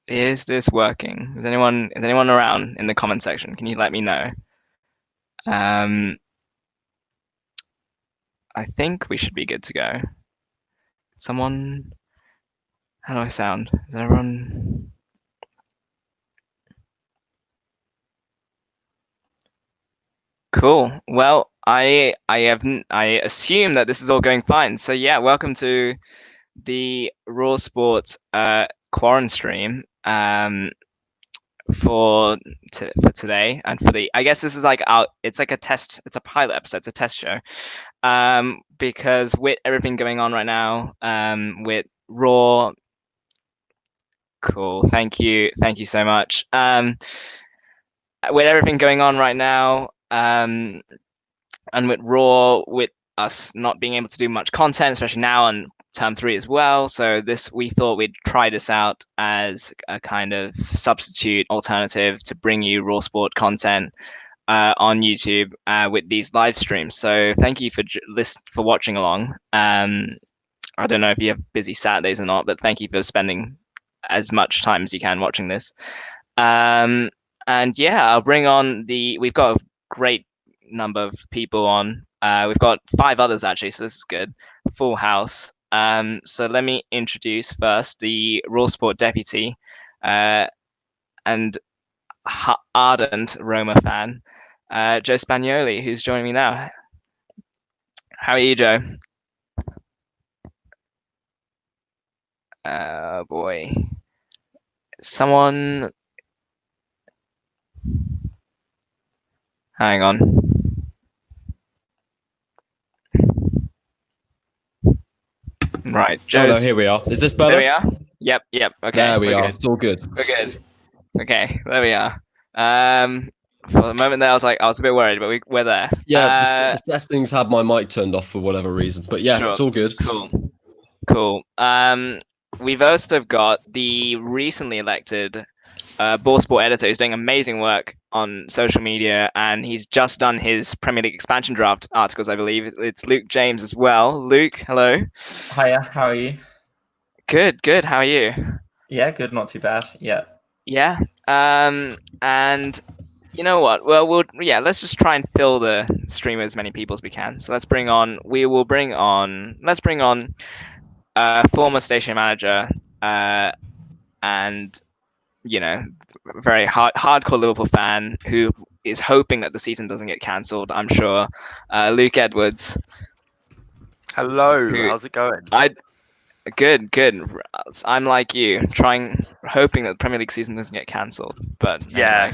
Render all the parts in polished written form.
Is this working? Is anyone around in the comment section? Can you let me know? I think we should be good to go. Someone, how do I sound? Is everyone? Cool. Well, I assume that this is all going fine. So yeah, welcome to the RAW Sport Quaran-Stream. For today and for the, I guess this is like it's like a test, it's a pilot episode, it's a test show, because with everything going on right now, with Raw. Cool, thank you so much. With everything going on right now, and with Raw, with us not being able to do much content, especially now on term 3 as well. So we thought we'd try this out as a kind of substitute alternative to bring you RAW Sport content on YouTube with these live streams. So thank you for watching along. I don't know if you have busy Saturdays or not, but thank you for spending as much time as you can watching this. And yeah, I'll bring on we've got a great number of people on. We've got 5 others actually, so this is good. Full house. So let me introduce first the RAW Sport deputy and ardent Roma fan, Joe Spagnoli, who's joining me now. How are you, Joe? Boy. Someone... Hang on. Right, Joe. Oh no, here we are. Is this better? There we are. Yep. Okay. There we are. Good. It's all good. We're good. Okay, there we are. For the moment there, I was a bit worried, but we're there. Yeah, the settings had my mic turned off for whatever reason, but yes, sure. It's all good. Cool. We've also got the recently elected Ball Sport editor who's doing amazing work on social media, and he's just done his Premier League expansion draft articles, I believe. It's Luke James as well. Luke, hello. Hiya, how are you? Good. How are you? Yeah, good, not too bad. Yeah. Yeah. And you know what? Well, let's just try and fill the stream as many people as we can. So let's bring on former station manager and very hardcore Liverpool fan who is hoping that the season doesn't get cancelled, I'm sure. Luke Edwards. Hello, how's it going? Good. I'm like you, hoping that the Premier League season doesn't get cancelled. But yeah,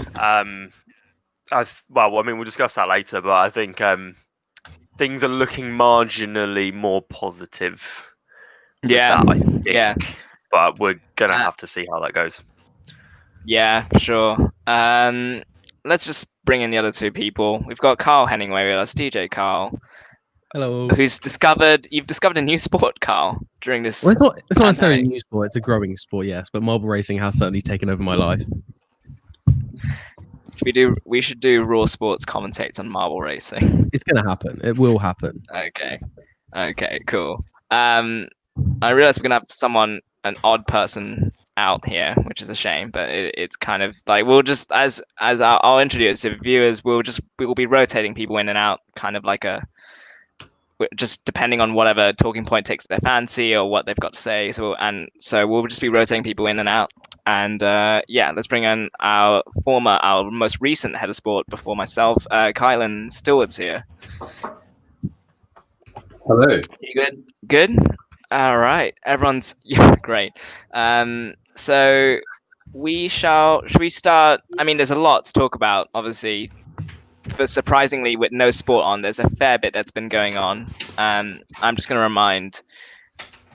we'll discuss that later. But I think things are looking marginally more positive. Yeah, that, I think. But we're gonna have to see how that goes. Yeah, sure. Let's just bring in the other 2 people. We've got Carl Henningway with us, DJ Carl. Hello. You've discovered a new sport, Carl, during this. Well, it's not necessarily a new sport. It's a growing sport, yes. But marble racing has certainly taken over my life. We should do RAW Sports commentates on marble racing. It's gonna happen. It will happen. Okay, cool. I realize we're gonna have an odd person out here, which is a shame, but it's kind of like we'll just as I'll introduce the viewers, we'll be rotating people in and out, kind of like just depending on whatever talking point takes their fancy or what they've got to say. So we'll just be rotating people in and out. And let's bring in our most recent head of sport before myself, Kylan Stewart's here. Hello. You good? All right, everyone's great. So should we start? I mean, there's a lot to talk about, obviously. For surprisingly, with no sport on, there's a fair bit that's been going on. I'm just going to remind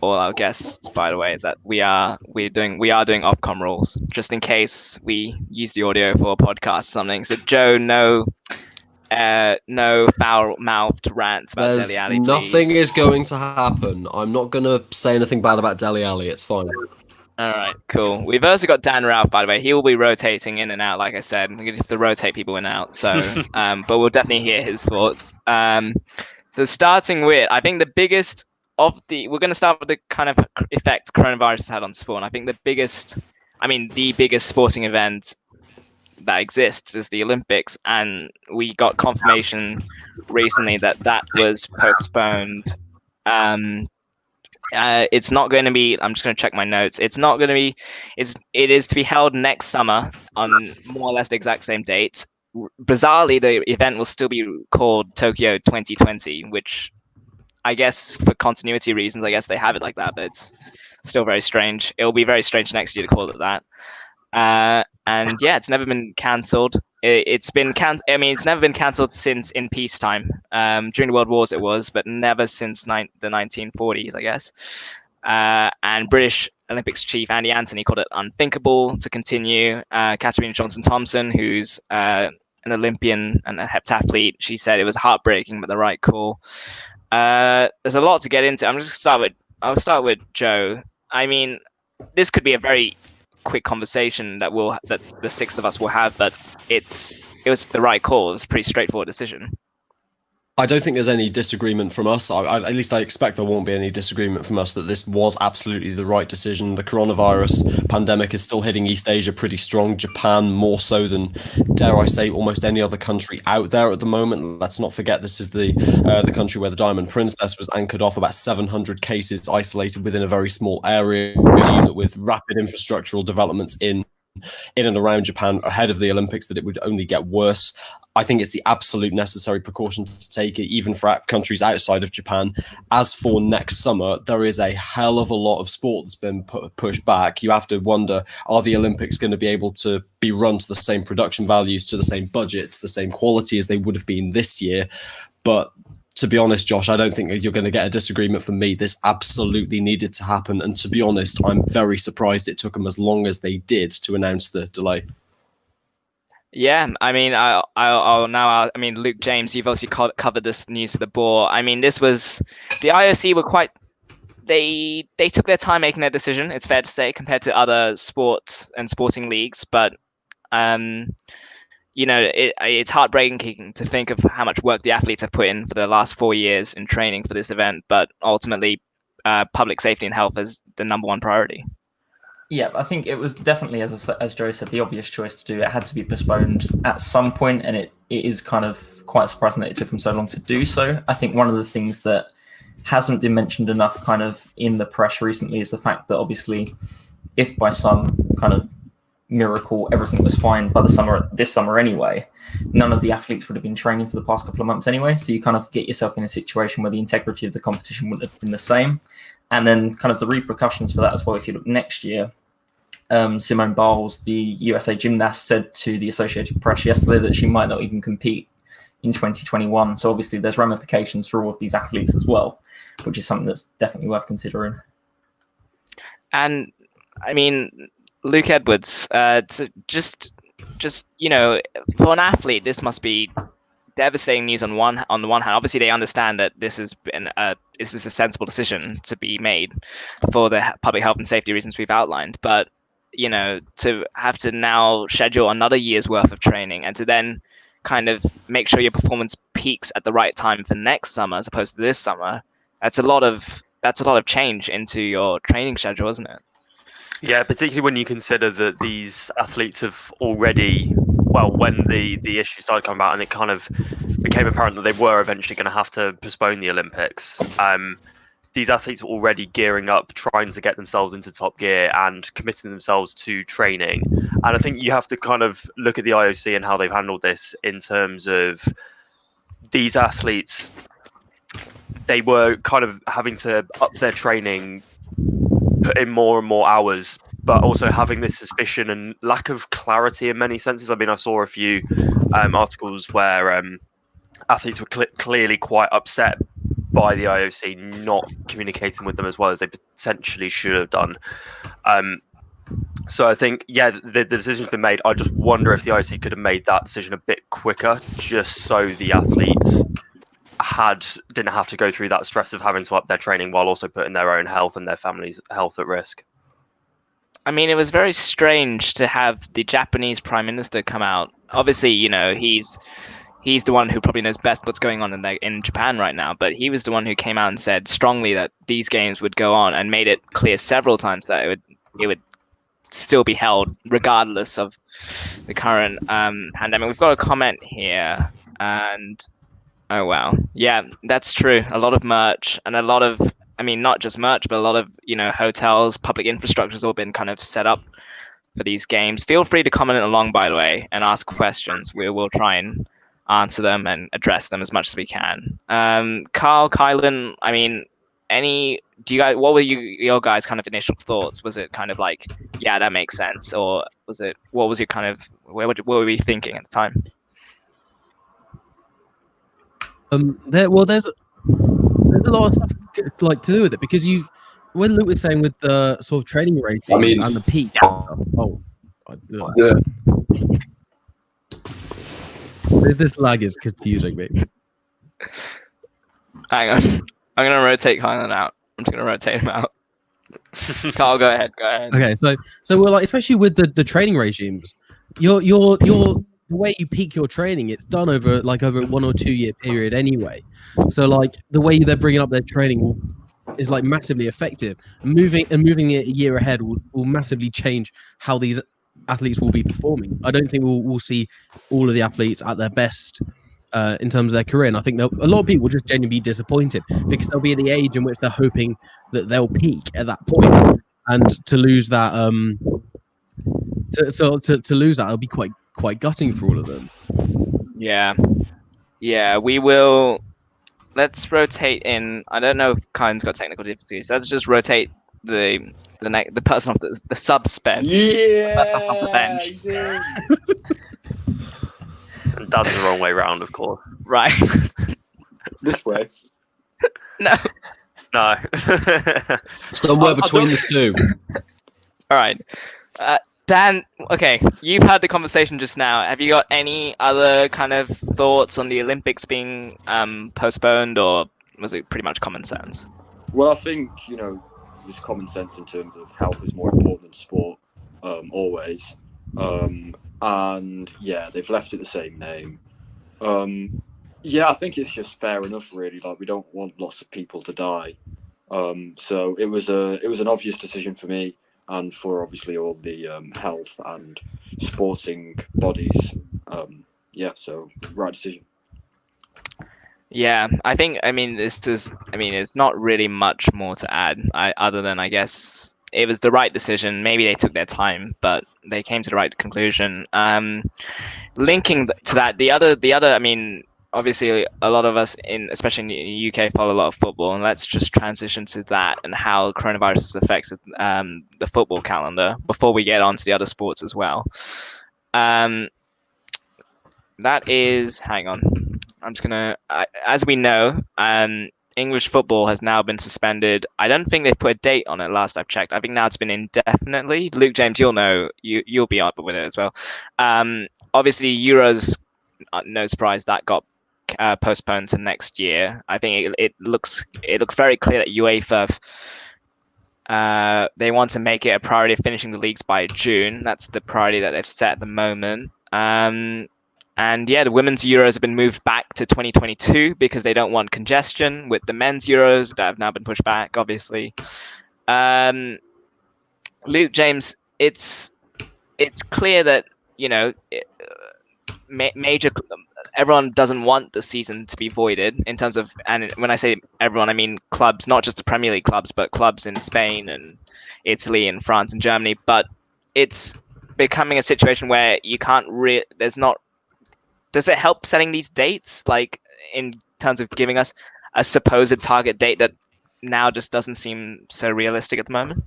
all our guests, by the way, that we are doing Ofcom rules, just in case we use the audio for a podcast or something. So Joe, no foul-mouthed rants about Dele Alli. Nothing is going to happen. I'm not going to say anything bad about Dele Alli. It's fine. All right, cool. We've also got Dan Ralph, by the way. He will be rotating in and out, like I said. We're going to have to rotate people in and out. So, but we'll definitely hear his thoughts. So starting with, I think the biggest we're going to start with the kind of effect coronavirus has had on sport. And I think the biggest I mean, the biggest sporting event that exists is the Olympics, and we got confirmation recently that that was postponed. It's not going to be. I'm just going to check my notes. It's not going to be. It is to be held next summer on more or less the exact same date. Bizarrely, the event will still be called Tokyo 2020, which I guess for continuity reasons, I guess they have it like that, but it's still very strange. It'll be very strange next year to call it that. And yeah, it's never been cancelled. It's been I mean, it's never been cancelled since in peacetime. During the World Wars it was, but never since the 1940s, I guess. And British Olympics chief Andy Anthony called it unthinkable to continue. Katarina Johnson-Thompson, who's an Olympian and a heptathlete, she said it was heartbreaking, but the right call. There's a lot to get into. I'll start with Joe. I mean, this could be a very quick conversation that the six of us will have, but it was the right call. It was a pretty straightforward decision. I don't think there's any disagreement from us. At least I expect there won't be any disagreement from us that this was absolutely the right decision. The coronavirus pandemic is still hitting East Asia pretty strong, Japan more so than, dare I say, almost any other country out there at the moment. Let's not forget this is the country where the Diamond Princess was anchored off, about 700 cases isolated within a very small area, with rapid infrastructural developments in and around Japan ahead of the Olympics, that it would only get worse. I think it's the absolute necessary precaution to take it, even for countries outside of Japan. As for next summer, there is a hell of a lot of sport that's been pushed back. You have to wonder, are the Olympics going to be able to be run to the same production values, to the same budget, to the same quality as they would have been this year? But to be honest, Josh, I don't think you're going to get a disagreement from me. This absolutely needed to happen. And to be honest, I'm very surprised it took them as long as they did to announce the delay. Yeah, I mean, I mean, Luke James, you've obviously covered this news for the board. I mean, this was, the IOC were quite, they took their time making their decision, it's fair to say, compared to other sports and sporting leagues. But, you know, it's heartbreaking to think of how much work the athletes have put in for the last 4 years in training for this event. But ultimately, public safety and health is the number one priority. Yeah, I think it was definitely, as Joe said, the obvious choice to do. It had to be postponed at some point, and it is kind of quite surprising that it took them so long to do so. I think one of the things that hasn't been mentioned enough kind of in the press recently is the fact that obviously if by some kind of miracle everything was fine by this summer anyway, none of the athletes would have been training for the past couple of months anyway. So you kind of get yourself in a situation where the integrity of the competition wouldn't have been the same. And then kind of the repercussions for that as well, if you look next year, Simone Biles, the USA gymnast, said to the Associated Press yesterday that she might not even compete in 2021. So obviously there's ramifications for all of these athletes as well, which is something that's definitely worth considering. And I mean, Luke Edwards, just you know, for an athlete, this must be devastating news on the one hand. Obviously they understand that this is a sensible decision to be made for the public health and safety reasons we've outlined, but you know, to have to now schedule another year's worth of training and to then kind of make sure your performance peaks at the right time for next summer as opposed to this summer, that's a lot of change into your training schedule, isn't it? Yeah, particularly when you consider that these athletes have already, well, when the issue started coming out and it kind of became apparent that they were eventually going to have to postpone the Olympics, these athletes were already gearing up, trying to get themselves into top gear and committing themselves to training. And I think you have to kind of look at the IOC and how they've handled this in terms of these athletes. They were kind of having to up their training, put in more and more hours, but also having this suspicion and lack of clarity in many senses. I mean, I saw a few articles where athletes were clearly quite upset by the IOC not communicating with them as well as they potentially should have done. So I think, yeah, the decision's been made. I just wonder if the IOC could have made that decision a bit quicker, just so the athletes didn't have to go through that stress of having to up their training while also putting their own health and their family's health at risk. I mean, it was very strange to have the Japanese Prime Minister come out. Obviously, you know, he's the one who probably knows best what's going on in Japan right now, but he was the one who came out and said strongly that these games would go on and made it clear several times that it would still be held regardless of the current pandemic. We've got a comment here, and oh wow, yeah, that's true. A lot of merch and a lot of, I mean, not just merch, but a lot of, you know, hotels, public infrastructure has all been kind of set up for these games. Feel free to comment along, by the way, and ask questions. We will try and answer them and address them as much as we can. Carl, Kylan, I mean, what were your guys' kind of initial thoughts? Was it kind of like, yeah, that makes sense, or what was your kind of, what were we thinking at the time? There's a lot of stuff like to do with it, because when Luke was saying with the sort of training ratings and the peak. This lag is confusing me. Hang on, I'm gonna rotate Kylan out. I'm just gonna rotate him out. Carl, go ahead. Okay, so we're like, especially with the training regimes, your the way you peak your training, it's done over a 1 or 2 year period anyway. So like the way they're bringing up their training is like massively effective. Moving it a year ahead will massively change how these athletes will be performing. I don't think we'll see all of the athletes at their best in terms of their career, and I think a lot of people will just genuinely be disappointed because they'll be at the age in which they're hoping that they'll peak at that point, and to lose that to lose that, it'll be quite gutting for all of them. Yeah, we will. Let's rotate in. I don't know if Kylan's got technical difficulties. Let's just rotate the person off the sub spend. Off the bench. And Dan's the wrong way round, of course. Right. This way. No. Somewhere between the two. All right. Dan, okay, you've had the conversation just now. Have you got any other kind of thoughts on the Olympics being postponed, or was it pretty much common sense? Well, I think, there's common sense in terms of health is more important than sport, always. And yeah, they've left it the same name. Yeah, I think it's just fair enough, really. Like, we don't want lots of people to die. So it was an obvious decision for me, and for obviously all the health and sporting bodies. Yeah, so right decision. Yeah, I mean, it's not really much more to add, other than, I guess, it was the right decision. Maybe they took their time, but they came to the right conclusion. Linking to that, the other, I mean, obviously a lot of us especially in the UK, follow a lot of football, and let's just transition to that and how coronavirus has affected the football calendar before we get on to the other sports as well. That is, hang on, I'm just gonna, as we know, English football has now been suspended. I don't think they've put a date on it last I've checked. I think now it's been indefinitely. Luke, James, you'll know, you'll be up with it as well. Obviously Euros, no surprise, that got postponed to next year. I think it looks very clear that UEFA, they want to make it a priority of finishing the leagues by June. That's the priority that they've set at the moment. And yeah, the women's Euros have been moved back to 2022 because they don't want congestion with the men's Euros that have now been pushed back, obviously. Luke, James, it's clear that, major, everyone doesn't want the season to be voided in terms of, and when I say everyone, I mean clubs, not just the Premier League clubs, but clubs in Spain and Italy and France and Germany. But it's becoming a situation where you can't does it help setting these dates, like in terms of giving us a supposed target date that now just doesn't seem so realistic at the moment?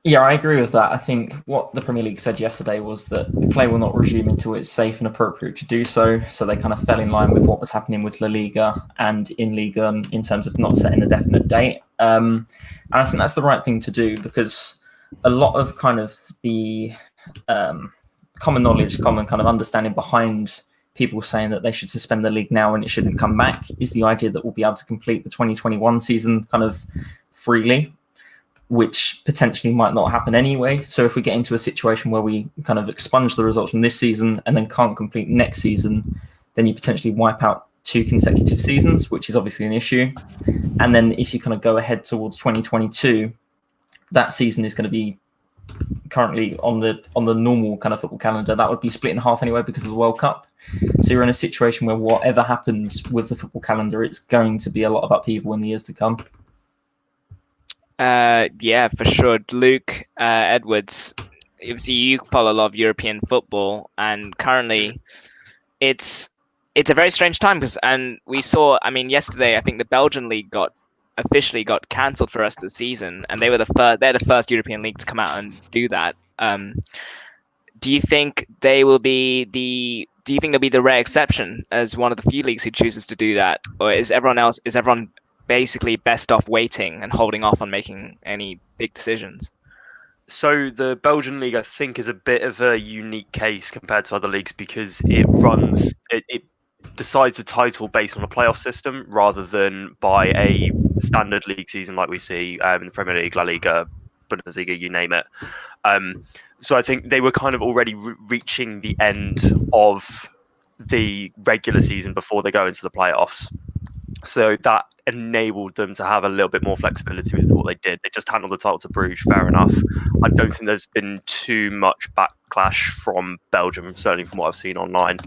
Yeah, I agree with that. I think what the Premier League said yesterday was that the play will not resume until it's safe and appropriate to do so. So they kind of fell in line with what was happening with La Liga and in Liga in terms of not setting a definite date. And I think that's the right thing to do, because a lot of kind of the common knowledge, common kind of understanding behind people saying that they should suspend the league now and it shouldn't come back is the idea that we'll be able to complete the 2021 season kind of freely, which potentially might not happen anyway. So if we get into a situation where we kind of expunge the results from this season and then can't complete next season, then you potentially wipe out 2 consecutive seasons, which is obviously an issue. And then if you kind of go ahead towards 2022, that season is going to be currently on the normal kind of football calendar, that would be split in half anyway because of the World Cup. So you're in a situation where whatever happens with the football calendar, it's going to be a lot of upheaval in the years to come. Yeah, for sure. Luke, Edwards, do you follow a lot of European football? And currently, it's a very strange time and we saw. I mean, yesterday I think the Belgian league officially got cancelled for the rest of the season, and they're the first European league to come out and do that. Do you think they'll be the rare exception as one of the few leagues who chooses to do that, or is everyone basically best off waiting and holding off on making any big decisions? So the Belgian league, I think, is a bit of a unique case compared to other leagues because it decides a title based on a playoff system rather than by a standard league season like we see in the Premier League, La Liga, Bundesliga, you name it. So I think they were kind of already reaching the end of the regular season before they go into the playoffs. So that enabled them to have a little bit more flexibility with what they did. They just handled the title to Bruges, fair enough. I don't think there's been too much backlash from Belgium, certainly from what I've seen online.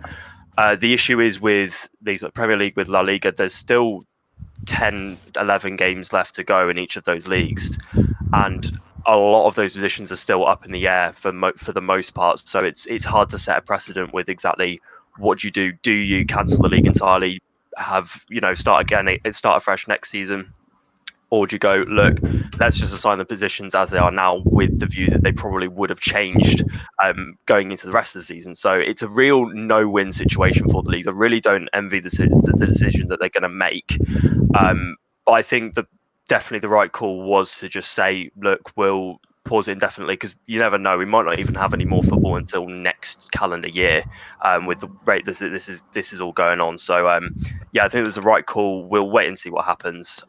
The issue is with these like Premier League, with La Liga, there's still 10, 11 games left to go in each of those leagues. And a lot of those positions are still up in the air for the most part. So it's hard to set a precedent with exactly what you do. Do you cancel the league entirely? Start afresh next season, or do you go, look, let's just assign the positions as they are now with the view that they probably would have changed going into the rest of the season. So it's a real no-win situation for the leagues. I really don't envy the decision that they're going to make, but I think that definitely the right call was to just say, look, we'll pause it indefinitely because you never know, we might not even have any more football until next calendar year with the rate this is all going on. So I think it was the right call. We'll wait and see what happens,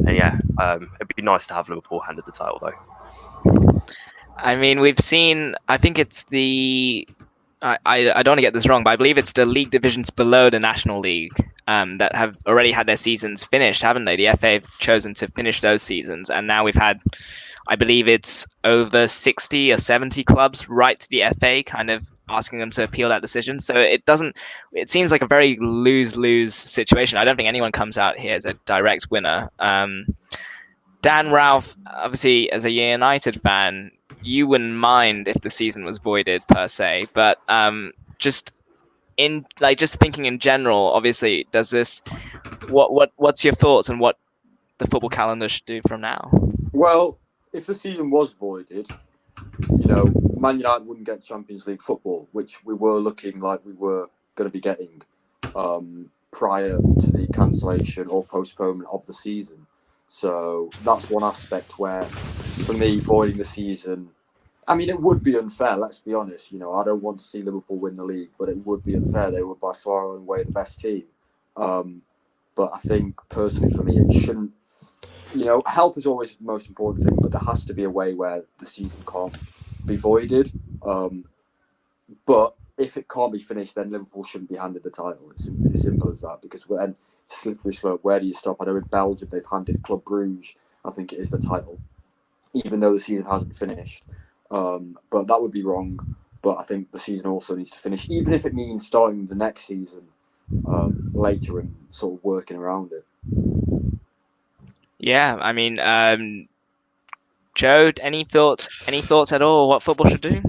it'd be nice to have Liverpool handed the title though. I mean, we've seen, I think it's I don't want to get this wrong, but I believe it's the league divisions below the National League that have already had their seasons finished, haven't they? The FA have chosen to finish those seasons, and now we've had, I believe it's over 60 or 70 clubs write to the FA kind of asking them to appeal that decision. So it seems like a very lose-lose situation. I don't think anyone comes out here as a direct winner. Dan, Ralph, obviously as a United fan, you wouldn't mind if the season was voided per se, but just thinking in general, obviously, what's your thoughts on what the football calendar should do from now? Well, if the season was voided, Man United wouldn't get Champions League football, which we were looking like we were going to be getting prior to the cancellation or postponement of the season. So that's one aspect where, for me, voiding the season, I mean, it would be unfair, let's be honest. I don't want to see Liverpool win the league, but it would be unfair. They were by far and away the best team. But I think, personally, for me, it shouldn't. Health is always the most important thing, but there has to be a way where the season can't be voided. But if it can't be finished, then Liverpool shouldn't be handed the title. It's as simple as that, because then it's a slippery slope. Where do you stop? I know in Belgium they've handed Club Bruges, I think it is, the title, even though the season hasn't finished. But that would be wrong. But I think the season also needs to finish, even if it means starting the next season later and sort of working around it. Yeah, I mean, Joe, any thoughts at all what football should do?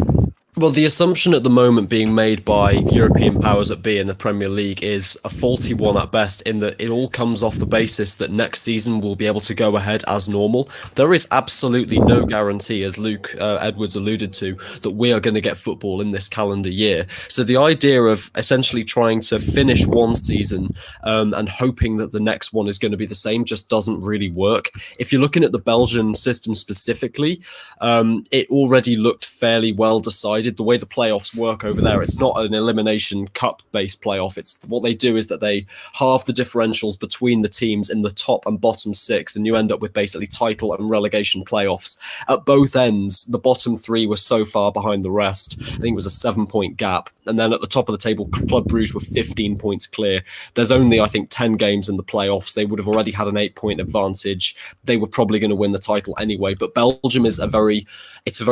Well, the assumption at the moment being made by European powers that be in the Premier League is a faulty one at best, in that it all comes off the basis that next season we'll be able to go ahead as normal. There is absolutely no guarantee, as Luke Edwards alluded to, that we are going to get football in this calendar year. So the idea of essentially trying to finish one season and hoping that the next one is going to be the same just doesn't really work. If you're looking at the Belgian system specifically, it already looked fairly well decided decided the way the playoffs work over there, it's not an elimination cup based playoff. It's what they do is that they halve the differentials between the teams in the top and bottom 6, and you end up with basically title and relegation playoffs. At both ends, the bottom 3 were so far behind the rest. I think it was a 7-point gap. And then at the top of the table, Club Brugge were 15 points clear. There's only, I think, 10 games in the playoffs. They would have already had an 8-point advantage. They were probably going to win the title anyway. But Belgium is a very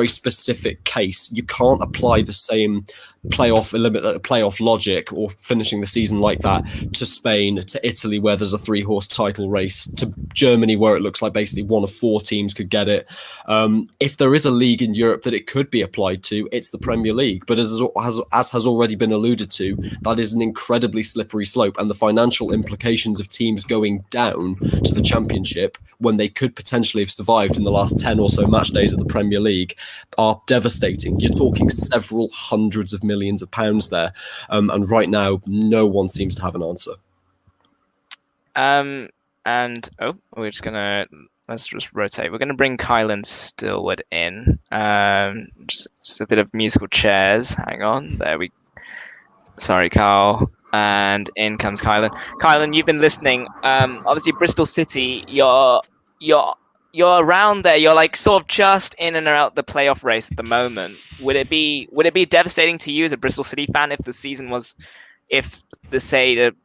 specific case. You can't apply the same playoff logic or finishing the season like that to Spain, to Italy, where there's a 3-horse title race, to Germany, where it looks like basically one of 4 teams could get it. If there is a league in Europe that it could be applied to, it's the Premier League. But as has already been alluded to, that is an incredibly slippery slope, and the financial implications of teams going down to the Championship when they could potentially have survived in the last 10 or so match days of the Premier League are devastating. You're talking several hundreds of millions of pounds there, and right now no one seems to have an answer. Let's just rotate. We're gonna bring Kylan Stillwood in. Just a bit of musical chairs. Hang on, sorry, Carl. And in comes Kylan. Kylan, you've been listening. Obviously Bristol City, you're around there. You're like sort of just in and out the playoff race at the moment. Would it be devastating to you as a Bristol City fan if the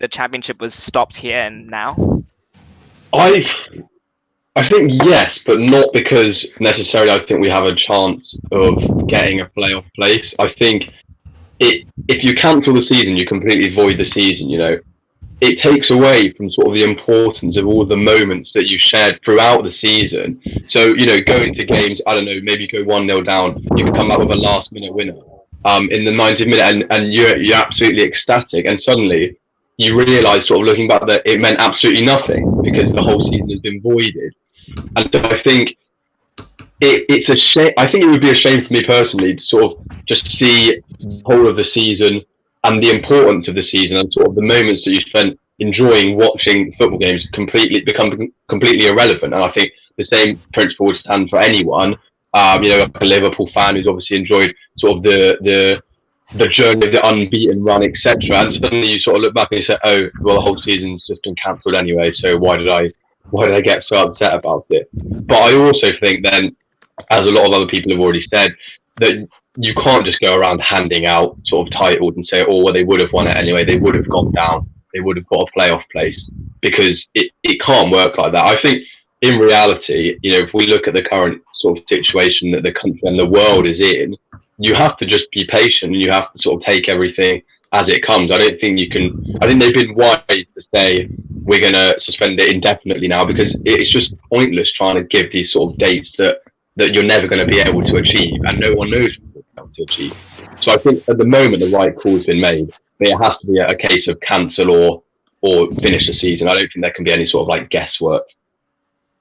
championship was stopped here and now? I think yes, but not because necessarily I think we have a chance of getting a playoff place. I think if you cancel the season, you completely void the season, you know. It takes away from sort of the importance of all the moments that you shared throughout the season. So, you know, going to games, I don't know, maybe go 1-0 down, you can come back with a last-minute winner in the 90th minute, and you're absolutely ecstatic, and suddenly you realise, sort of looking back, that it meant absolutely nothing because the whole season has been voided. And so I think it's a shame. I think it would be a shame for me personally to sort of just see the whole of the season and the importance of the season and sort of the moments that you spent enjoying watching football games become completely irrelevant. And I think the same principle would stand for anyone. You know, like a Liverpool fan who's obviously enjoyed sort of the journey of the unbeaten run, etc. And suddenly you sort of look back and you say, oh, well, the whole season's just been cancelled anyway, so why did I get so upset about it? But I also think then, as a lot of other people have already said, that you can't just go around handing out sort of titles and say, oh, well, they would have won it anyway, they would have gone down, they would have got a playoff place, because it can't work like that. I think in reality, you know, if we look at the current sort of situation that the country and the world is in, you have to just be patient and you have to sort of take everything as it comes. I don't think you can. I think they've been wise to say we're going to suspend it indefinitely now, because it's just pointless trying to give these sort of dates that you're never going to be able to achieve, and no one knows what you're able to achieve. So I think at the moment the right call's been made, but it has to be a case of cancel or finish the season. I don't think there can be any sort of like guesswork.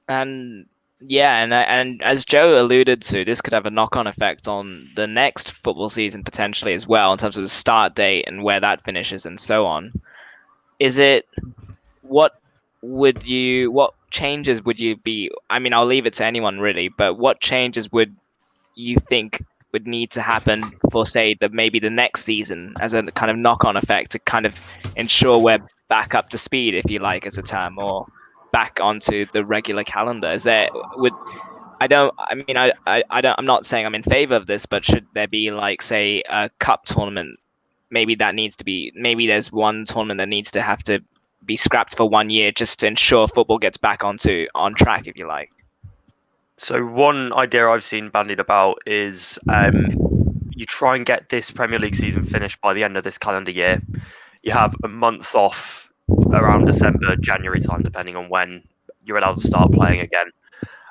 And yeah, and as Joe alluded to, this could have a knock-on effect on the next football season potentially as well, in terms of the start date and where that finishes and so on. What changes would you be? I mean, I'll leave it to anyone really, but what changes would you think would need to happen for, say, maybe the next season as a kind of knock-on effect to kind of ensure we're back up to speed, if you like, as a term, or back onto the regular calendar? I'm not saying I'm in favor of this, but should there be, like, say, a cup tournament? Maybe there's one tournament that needs to have to be scrapped for 1 year just to ensure football gets back on track, if you like. So one idea I've seen bandied about is you try and get this Premier League season finished by the end of this calendar year. You have a month off around December, January time, depending on when you're allowed to start playing again.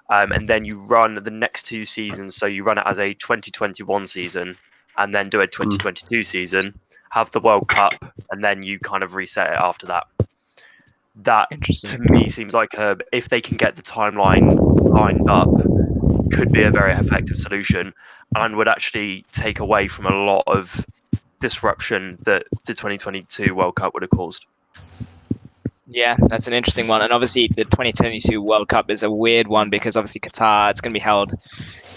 And then you run the next 2 seasons. So you run it as a 2021 season and then do a 2022 season, have the World Cup, and then you kind of reset it after that. That, to me, seems like if they can get the timeline lined up, could be a very effective solution and would actually take away from a lot of disruption that the 2022 World Cup would have caused. Yeah, that's an interesting one. And obviously the 2022 World Cup is a weird one because obviously Qatar, it's going to be held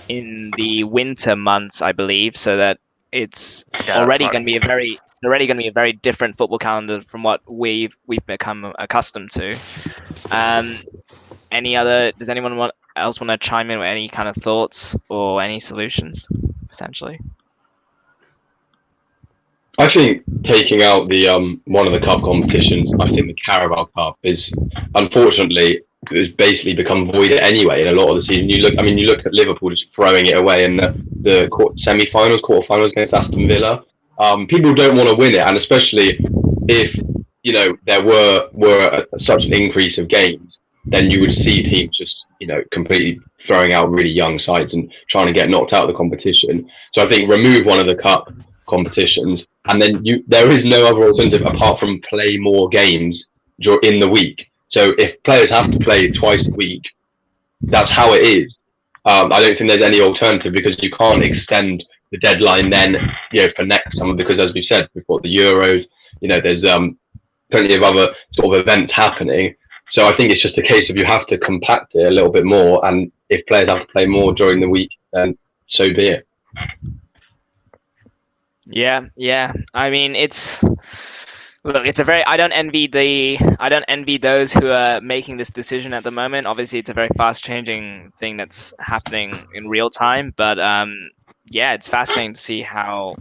in the winter months, I believe. So that it's Yeah, already that's going to be a very different football calendar from what we've become accustomed to. Does anyone else want to chime in with any kind of thoughts or any solutions potentially? I think taking out the one of the cup competitions, I think the Carabao Cup is unfortunately has basically become void anyway in a lot of the season. You look at Liverpool just throwing it away in the semi-finals, quarter-finals against Aston Villa. People don't want to win it, and especially if there were such an increase of games, then you would see teams just completely throwing out really young sides and trying to get knocked out of the competition. So I think remove one of the cup competitions, and then there is no other alternative apart from play more games in the week. So if players have to play twice a week, that's how it is. I don't think there's any alternative, because you can't extend the deadline then for next summer, because as we said before, the Euros, there's plenty of other sort of events happening. So I think it's just a case of you have to compact it a little bit more, and if players have to play more during the week, then so be it. Yeah. I mean, it's a very. I don't envy those who are making this decision at the moment. Obviously, it's a very fast-changing thing that's happening in real time. But it's fascinating to see how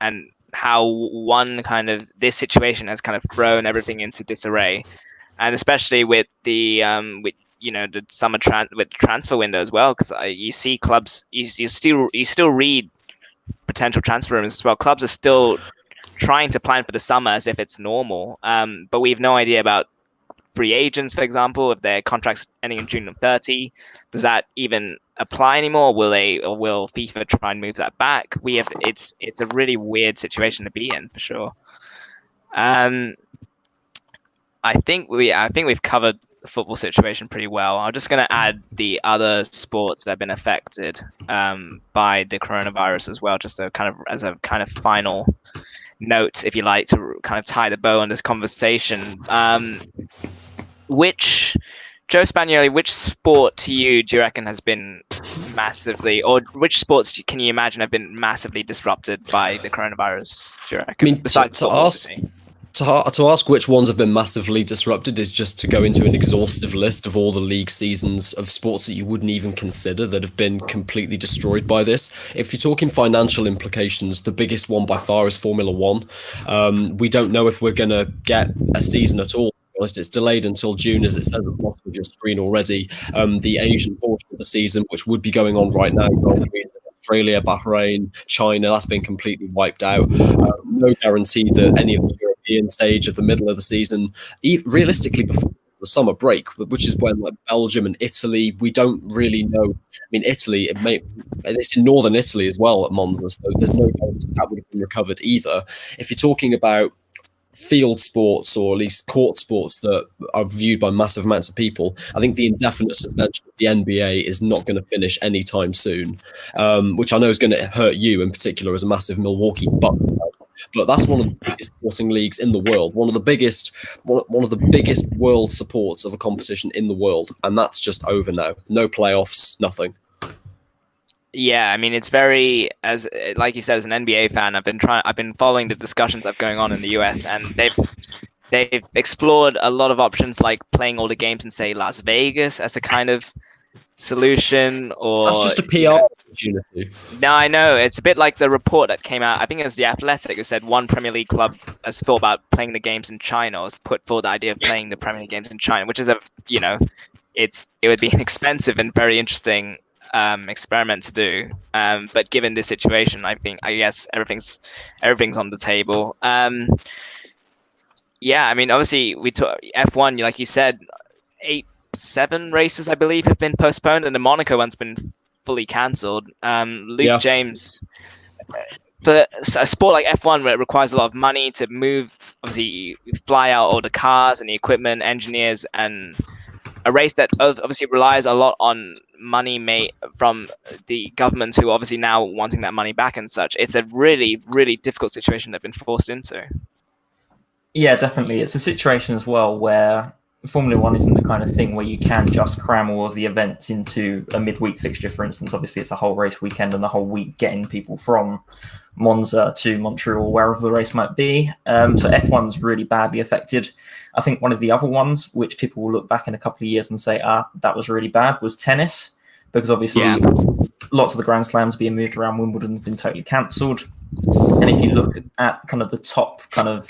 one kind of this situation has kind of thrown everything into disarray, and especially with the the summer transfer window as well, because you see clubs, you still read potential transfer rumors as well. Clubs are still trying to plan for the summer as if it's normal, but we have no idea about free agents, for example. If their contracts ending in June of 30, does that even apply anymore? Will FIFA try and move that back? It's a really weird situation to be in, for sure. I think we've covered the football situation pretty well. I'm just going to add the other sports that have been affected by the coronavirus as well, just as a kind of final note, if you like, to kind of tie the bow on this conversation. Joe Spagnoli, which sport to you do you reckon has been massively, or which sports can you imagine have been massively disrupted by the coronavirus, do you reckon? I mean, to ask which ones have been massively disrupted is just to go into an exhaustive list of all the league seasons of sports that you wouldn't even consider that have been completely destroyed by this. If you're talking financial implications, the biggest one by far is Formula One. We don't know if we're going to get a season at all. It's delayed until June, as it says at the bottom of your screen already. The Asian portion of the season, which would be going on right now, Australia, Bahrain, China, that's been completely wiped out. No guarantee that any of the European stage of the middle of the season, realistically before the summer break, which is when Belgium and Italy, we don't really know. I mean, Italy, it's in northern Italy as well at Monza, so there's no guarantee that would have been recovered either. If you're talking about field sports, or at least court sports that are viewed by massive amounts of people, I think the indefinite suspension of the NBA is not going to finish anytime soon, which I know is going to hurt you in particular as a massive Milwaukee Bucks fan. But that's one of the biggest sporting leagues in the world, one of the biggest world supports of a competition in the world, and that's just over now. No playoffs, nothing. Yeah, I mean, it's very, as like you said, as an NBA fan, I've been following the discussions that are going on in the US, and they've explored a lot of options, like playing all the games in, say, Las Vegas as a kind of solution, or that's just a PR opportunity. No, I know, it's a bit like the report that came out. I think it was The Athletic who said one Premier League club has thought about playing the games in China, or has put forward the idea of playing the Premier League games in China, which is it would be an expensive and very interesting experiment to do, but given this situation, I guess everything's on the table. Yeah, I mean, obviously we took F1, like you said, 7 races I believe have been postponed, and the Monaco one's been fully cancelled. Luke James, for a sport like F1 where it requires a lot of money to move, obviously you fly out all the cars and the equipment, engineers, and a race that obviously relies a lot on money made from the government, who obviously now wanting that money back and such. It's a really, really difficult situation they've been forced into. Yeah, definitely. It's a situation as well where Formula One isn't the kind of thing where you can just cram all of the events into a midweek fixture, for instance. Obviously, it's a whole race weekend and the whole week getting people from Monza to Montreal, wherever the race might be. So F1's really badly affected. I think one of the other ones, which people will look back in a couple of years and say, that was really bad, was tennis. Because obviously lots of the Grand Slams being moved around, Wimbledon's been totally cancelled. And if you look at kind of the top kind of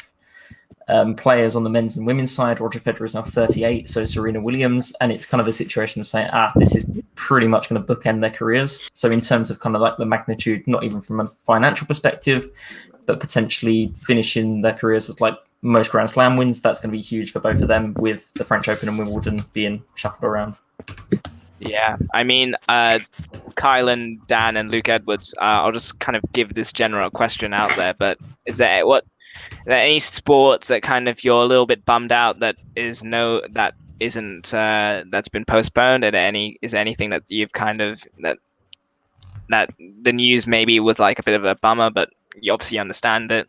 players on the men's and women's side, Roger Federer is now 38, so Serena Williams, and it's kind of a situation of saying, this is pretty much going to bookend their careers. So in terms of kind of like the magnitude, not even from a financial perspective, but potentially finishing their careers as like most Grand Slam wins, that's going to be huge for both of them, with the French Open and Wimbledon being shuffled around. Yeah, I mean, Kylan, Dan, and Luke Edwards, I'll just kind of give this general question out there, but is there any sports that kind of you're a little bit bummed out that's been postponed? Is there anything that you've kind of that the news maybe was like a bit of a bummer, but you obviously understand it?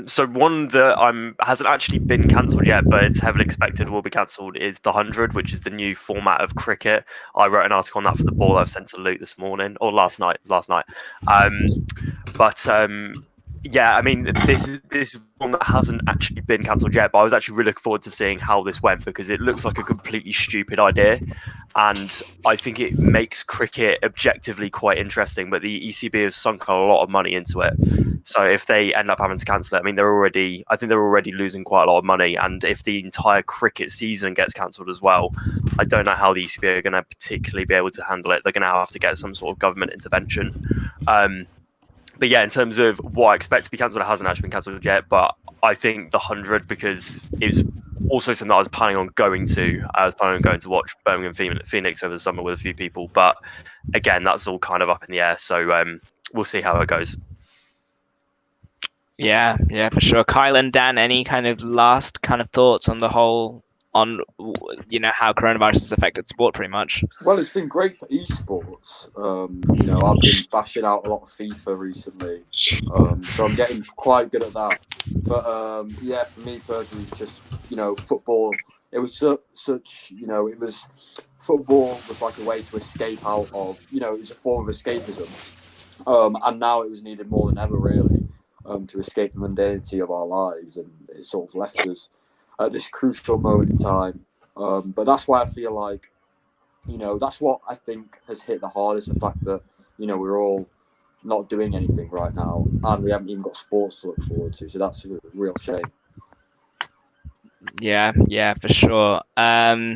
So one that hasn't actually been cancelled yet, but it's heavily expected will be cancelled, is the 100, which is the new format of cricket. I wrote an article on that for the Ball I've sent to Luke this morning, or last night. Yeah, I mean, this is one that hasn't actually been cancelled yet, but I was actually really looking forward to seeing how this went, because it looks like a completely stupid idea, and I think it makes cricket objectively quite interesting, but the ECB has sunk a lot of money into it. So if they end up having to cancel it, I mean, I think they're already losing quite a lot of money, and if the entire cricket season gets cancelled as well, I don't know how the ECB are going to particularly be able to handle it. They're going to have to get some sort of government intervention. But yeah, in terms of what I expect to be cancelled, it hasn't actually been cancelled yet. But I think the 100, because it was also something I was planning on going to. I was planning on going to watch Birmingham Phoenix over the summer with a few people. But again, that's all kind of up in the air. So we'll see how it goes. Yeah, for sure. Kyle and Dan, any kind of last kind of thoughts on the whole, on how coronavirus has affected sport pretty much? Well, it's been great for esports. I've been bashing out a lot of FIFA recently, so I'm getting quite good at that. But for me personally, it's just football. It was football was like a way to escape out of it was a form of escapism, and now it was needed more than ever, really, to escape the mundanity of our lives, and it sort of left us at this crucial moment in time. But that's why I feel like, that's what I think has hit the hardest, the fact that, we're all not doing anything right now, and we haven't even got sports to look forward to. So that's a real shame. Yeah, for sure. I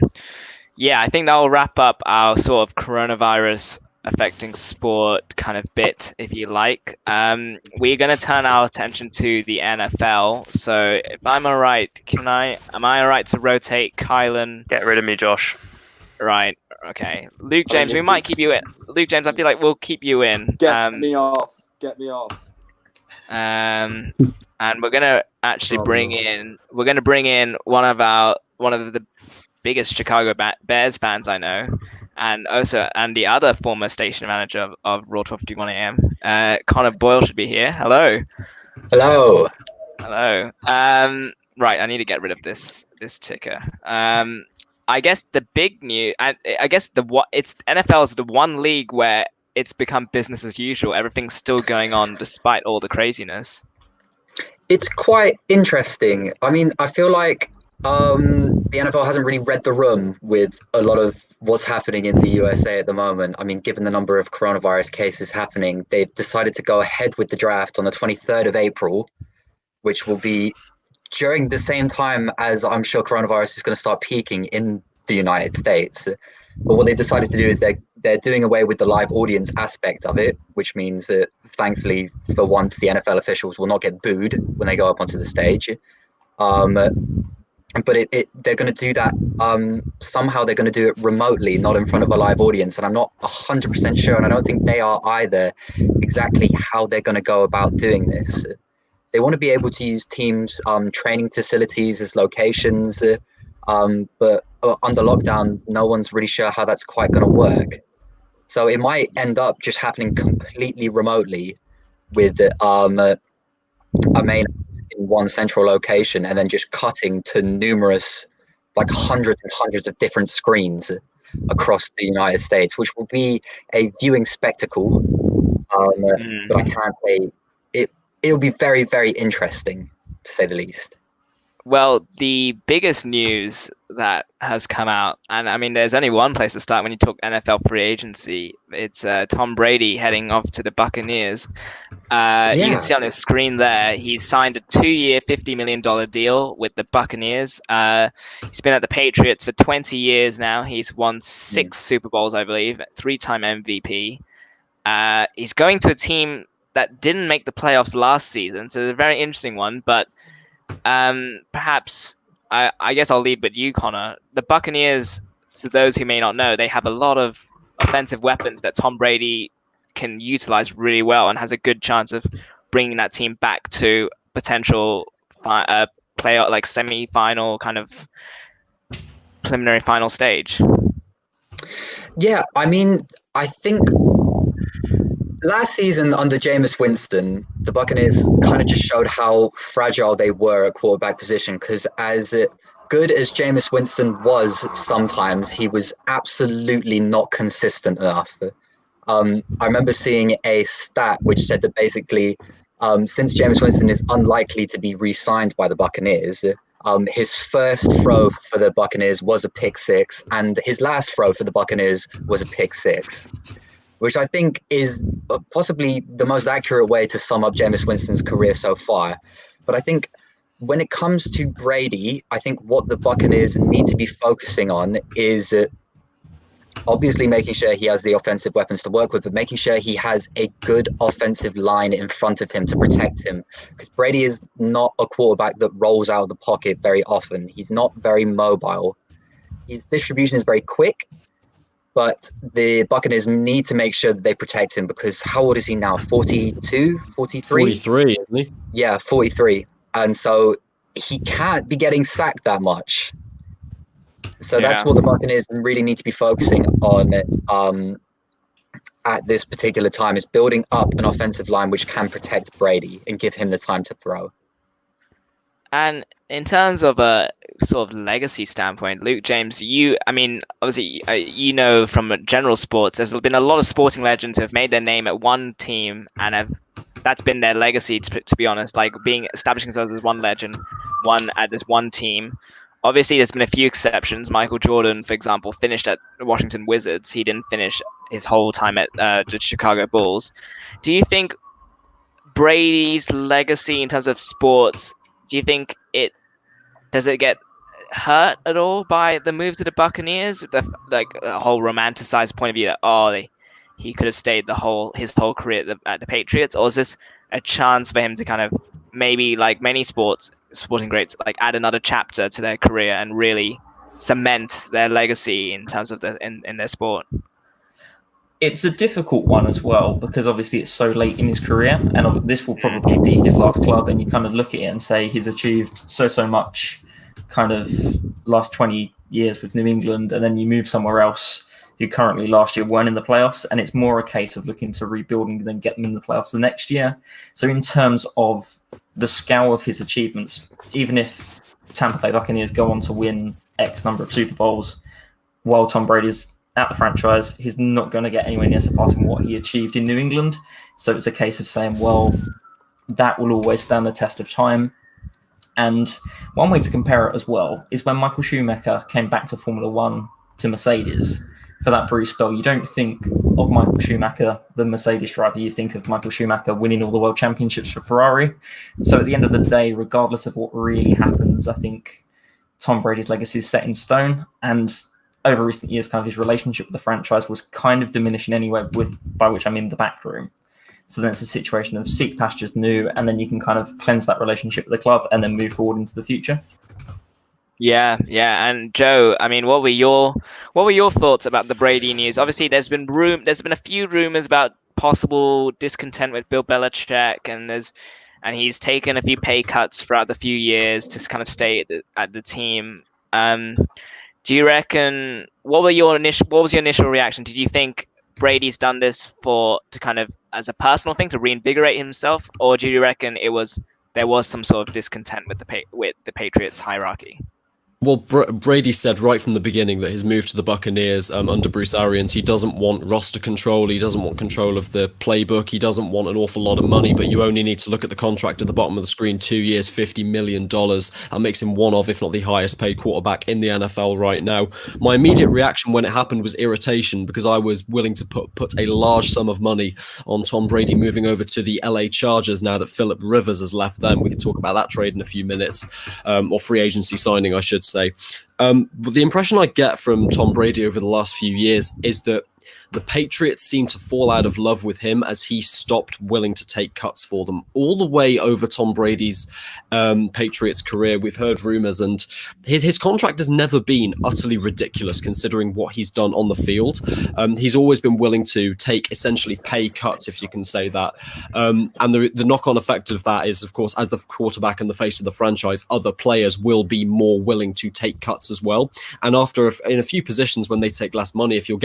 think that will wrap up our sort of coronavirus affecting sport kind of bit, if you like. We're going to turn our attention to the NFL. So if I'm all right, am I all right to rotate Kylan? Get rid of me, Josh. Right. Okay. Luke James, we might keep you in. Luke James, I feel like we'll keep you in. Get me off. And we're going to actually bring in one of the biggest Chicago Bears fans I know, and the other former station manager of Raw 12:51 AM. Connor Boyle should be here. Hello. Right, I need to get rid of this ticker. I guess the big news, I guess NFL is the one league where it's become business as usual. Everything's still going on despite all the craziness. It's quite interesting. I mean, I feel like the NFL hasn't really read the room with a lot of what's happening in the USA at the moment. I mean, given the number of coronavirus cases happening, they've decided to go ahead with the draft on the 23rd of April, which will be during the same time as I'm sure coronavirus is going to start peaking in the United States. But what they decided to do is they're doing away with the live audience aspect of it, which means that thankfully for once the NFL officials will not get booed when they go up onto the stage. But they're going to do that. Somehow they're going to do it remotely, not in front of a live audience. And I'm not 100% sure, and I don't think they are either, exactly how they're going to go about doing this. They want to be able to use teams' training facilities as locations, but under lockdown, no one's really sure how that's quite going to work. So it might end up just happening completely remotely with a main in one central location, and then just cutting to numerous like hundreds and hundreds of different screens across the United States, which will be a viewing spectacle. But I can't say it'll be very, very interesting, to say the least. Well, the biggest news that has come out, and I mean, there's only one place to start when you talk NFL free agency. It's Tom Brady heading off to the Buccaneers. You can see on the screen there, he signed a 2-year, $50 million deal with the Buccaneers. He's been at the Patriots for 20 years now. He's won 6 Super Bowls, I believe, 3-time MVP. He's going to a team that didn't make the playoffs last season, so it's a very interesting one, but perhaps I guess I'll lead with you, Connor. The Buccaneers, to those who may not know, they have a lot of offensive weapons that Tom Brady can utilize really well and has a good chance of bringing that team back to potential playoff, like semi-final kind of preliminary final stage. Yeah, I mean, I think last season under Jameis Winston, the Buccaneers kind of just showed how fragile they were at quarterback position, because as good as Jameis Winston was sometimes, he was absolutely not consistent enough. I remember seeing a stat which said that basically, since Jameis Winston is unlikely to be re-signed by the Buccaneers, his first throw for the Buccaneers was a pick six, and his last throw for the Buccaneers was a pick six, which I think is possibly the most accurate way to sum up Jameis Winston's career so far. But I think when it comes to Brady, I think what the Buccaneers need to be focusing on is obviously making sure he has the offensive weapons to work with, but making sure he has a good offensive line in front of him to protect him. Because Brady is not a quarterback that rolls out of the pocket very often. He's not very mobile. His distribution is very quick, but the Buccaneers need to make sure that they protect him, because how old is he now? 42, 43? 43, isn't he? Yeah, 43. And so he can't be getting sacked that much. So that's what the Buccaneers really need to be focusing on at this particular time, is building up an offensive line which can protect Brady and give him the time to throw. And in terms of a sort of legacy standpoint, Luke James, obviously, you know, from general sports, there's been a lot of sporting legends who have made their name at one team and that's been their legacy, to be honest, like establishing themselves as one legend, at this one team. Obviously, there's been a few exceptions. Michael Jordan, for example, finished at the Washington Wizards. He didn't finish his whole time at the Chicago Bulls. Do you think Brady's legacy in terms of sports, do you think does it get hurt at all by the move to the Buccaneers? Like a whole romanticized point of view that he could have stayed his whole career at the Patriots, or is this a chance for him to kind of maybe, like many sporting greats, like add another chapter to their career and really cement their legacy in terms of in their sport? It's a difficult one as well, because obviously it's so late in his career, and this will probably be his last club, and you kind of look at it and say he's achieved so much kind of last 20 years with New England, and then you move somewhere else who currently last year weren't in the playoffs, and it's more a case of looking to rebuilding than get them in the playoffs the next year. So in terms of the scale of his achievements, even if Tampa Bay Buccaneers go on to win X number of Super Bowls, while Tom Brady's at the franchise, he's not going to get anywhere near surpassing what he achieved in New England. So it's a case of saying, well, that will always stand the test of time. And one way to compare it as well is when Michael Schumacher came back to Formula One to Mercedes for that brief spell. You don't think of Michael Schumacher, the Mercedes driver, you think of Michael Schumacher winning all the world championships for Ferrari. So at the end of the day, regardless of what really happens, I think Tom Brady's legacy is set in stone. And over recent years, kind of his relationship with the franchise was kind of diminishing anyway, by which I mean the back room. So then it's a situation of seek pastures new, and then you can kind of cleanse that relationship with the club and then move forward into the future. Yeah. And Joe, I mean, what were your thoughts about the Brady news? Obviously, there's been a few rumors about possible discontent with Bill Belichick, and he's taken a few pay cuts throughout the few years to kind of stay at the team. Do you reckon? What was your initial reaction? Did you think Brady's done this to kind of as a personal thing to reinvigorate himself, or do you reckon there was some sort of discontent with the Patriots hierarchy? Well, Brady said right from the beginning that his move to the Buccaneers under Bruce Arians, he doesn't want roster control, he doesn't want control of the playbook, he doesn't want an awful lot of money, but you only need to look at the contract at the bottom of the screen, 2 years, $50 million. That makes him one of, if not the highest paid quarterback in the NFL right now. My immediate reaction when it happened was irritation, because I was willing to put a large sum of money on Tom Brady moving over to the LA Chargers now that Phillip Rivers has left them. We can talk about that trade in a few minutes, or free agency signing, I should say. But the impression I get from Tom Brady over the last few years is that the Patriots seem to fall out of love with him as he stopped willing to take cuts for them. All the way over Tom Brady's Patriots career, we've heard rumors, and his contract has never been utterly ridiculous considering what he's done on the field. He's always been willing to take essentially pay cuts, if you can say that. And the knock-on effect of that is, of course, as the quarterback and the face of the franchise, other players will be more willing to take cuts as well. And in a few positions when they take less money, if you're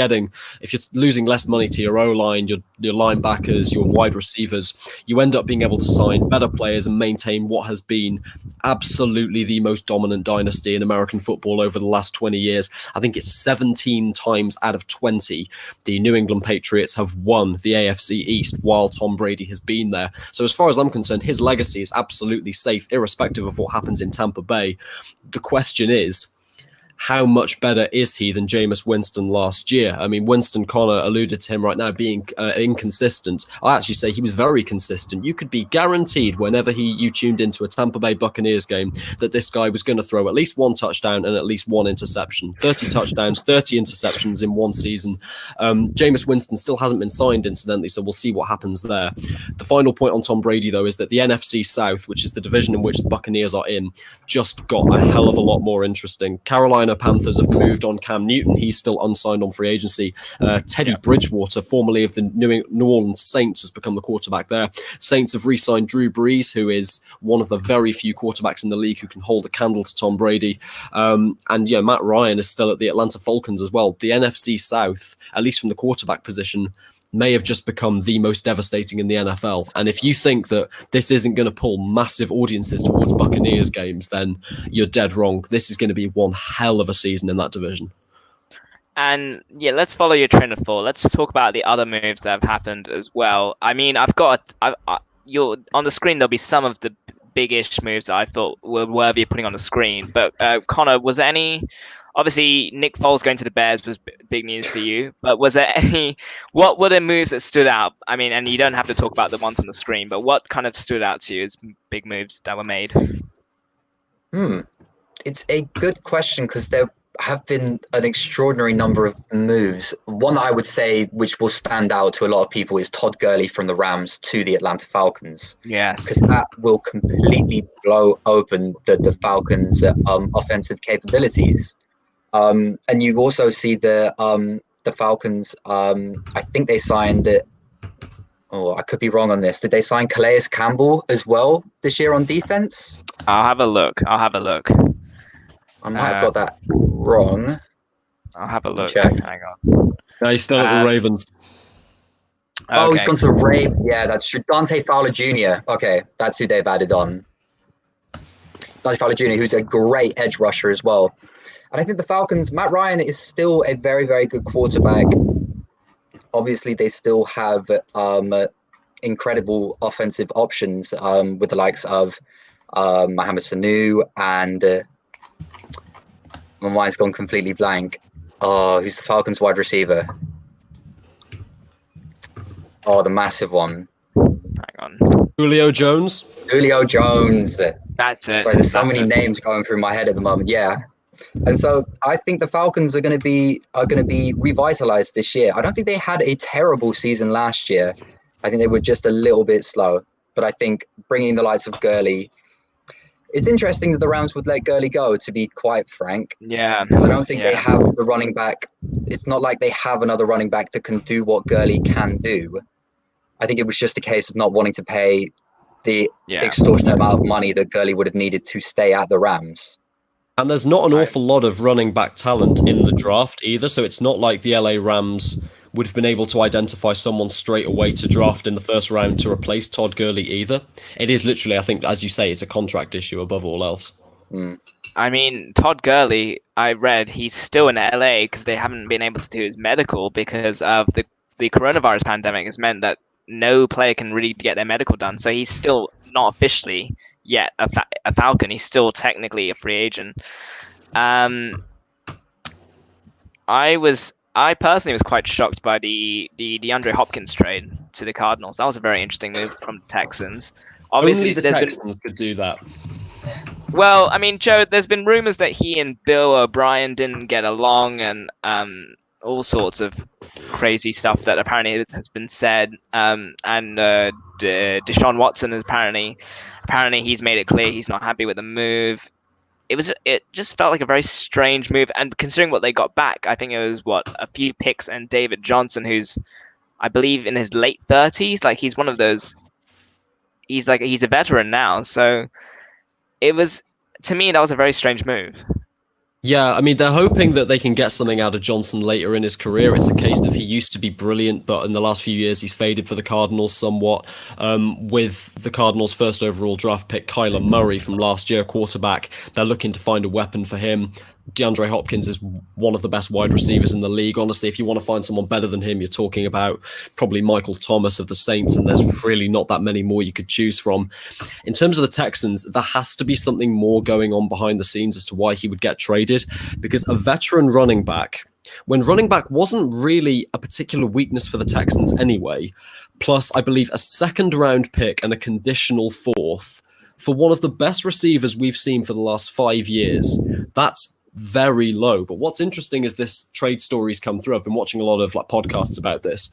losing less money to your O-line, your linebackers, your wide receivers, you end up being able to sign better players and maintain what has been absolutely the most dominant dynasty in American football over the last 20 years. I think it's 17 times out of 20 the New England Patriots have won the AFC East while Tom Brady has been there. So as far as I'm concerned, his legacy is absolutely safe, irrespective of what happens in Tampa Bay. The question is, how much better is he than Jameis Winston last year? I mean, Winston, Connor alluded to him right now being inconsistent. I actually say he was very consistent. You could be guaranteed whenever you tuned into a Tampa Bay Buccaneers game that this guy was going to throw at least one touchdown and at least one interception. 30 touchdowns, 30 interceptions in one season. Jameis Winston still hasn't been signed, incidentally, so we'll see what happens there. The final point on Tom Brady, though, is that the NFC South, which is the division in which the Buccaneers are in, just got a hell of a lot more interesting. Carolina Panthers have moved on Cam Newton. He's still unsigned on free agency. Teddy Bridgewater, formerly of the New Orleans Saints, has become the quarterback there. Saints have re-signed Drew Brees, who is one of the very few quarterbacks in the league who can hold a candle to Tom Brady. Matt Ryan is still at the Atlanta Falcons as well. The NFC South, at least from the quarterback position, may have just become the most devastating in the NFL. And if you think that this isn't going to pull massive audiences towards Buccaneers games, then you're dead wrong. This is going to be one hell of a season in that division. And yeah, let's follow your train of thought. Let's talk about the other moves that have happened as well. I mean, you're on the screen. There'll be some of the big-ish moves that I thought were worthy of putting on the screen. But Connor, was there any? Obviously, Nick Foles going to the Bears was big news for you, but was there any? What were the moves that stood out? I mean, and you don't have to talk about the ones on the screen, but what kind of stood out to you as big moves that were made? It's a good question because there have been an extraordinary number of moves. One that I would say, which will stand out to a lot of people, is Todd Gurley from the Rams to the Atlanta Falcons. Yes, because that will completely blow open the Falcons' offensive capabilities. And you also see the Falcons. I think they signed it. Oh, I could be wrong on this. Did they sign Calais Campbell as well this year on defense? I'll have a look. I might have got that wrong. I'll have a look. Check. Hang on. No, he's still at the Ravens. Oh, Okay. he's gone to the Ravens. Yeah, that's true. Dante Fowler Jr. Okay, that's who they've added on. Dante Fowler Jr., who's a great edge rusher as well. And I think the Falcons, Matt Ryan is still a very, very good quarterback. Obviously, they still have incredible offensive options with the likes of Mohamed Sanu and my mind's gone completely blank. Oh, who's the Falcons wide receiver? Oh, the massive one. Hang on. Julio Jones. Julio Jones. That's it. Sorry, there's so many names going through my head at the moment. Yeah. And so I think the Falcons are going to be revitalized this year. I don't think they had a terrible season last year. I think they were just a little bit slow. But I think bringing the likes of Gurley, it's interesting that the Rams would let Gurley go, to be quite frank. Yeah. Because I don't think they have the running back. It's not like they have another running back that can do what Gurley can do. I think it was just a case of not wanting to pay the extortionate amount of money that Gurley would have needed to stay at the Rams. And there's not an awful lot of running back talent in the draft either, so it's not like the LA Rams would have been able to identify someone straight away to draft in the first round to replace Todd Gurley either. It is literally, I think, as you say, it's a contract issue above all else. I mean, Todd Gurley, I read he's still in LA because they haven't been able to do his medical because of the coronavirus pandemic has meant that no player can really get their medical done. So he's still not officially yet a Falcon. He's still technically a free agent. I personally was quite shocked by the DeAndre Hopkins trade to the Cardinals. That was a very interesting move from the Texans. Obviously, Only the Texans could do that. Well, I mean, Joe, there's been rumors that he and Bill O'Brien didn't get along, and all sorts of crazy stuff that apparently has been said. And Deshaun Watson is apparently he's made it clear he's not happy with the move. It just felt like a very strange move, and considering what they got back, I think it was a few picks and David Johnson, who's I believe in his late 30s. Like he's one of those. He's a veteran now, so. To me, that was a very strange move. Yeah, I mean, they're hoping that they can get something out of Johnson later in his career. It's a case of he used to be brilliant, but in the last few years, he's faded for the Cardinals somewhat. With the Cardinals' first overall draft pick, Kyler Murray from last year, quarterback, they're looking to find a weapon for him. DeAndre Hopkins is one of the best wide receivers in the league. Honestly, if you want to find someone better than him, you're talking about probably Michael Thomas of the Saints, and there's really not that many more you could choose from. In terms of the Texans, there has to be something more going on behind the scenes as to why he would get traded, because a veteran running back, when running back wasn't really a particular weakness for the Texans anyway, plus I believe a second-round pick and a conditional fourth for one of the best receivers we've seen for the last 5 years, that's very low. But what's interesting is this trade stories come through. I've been watching a lot of podcasts about this,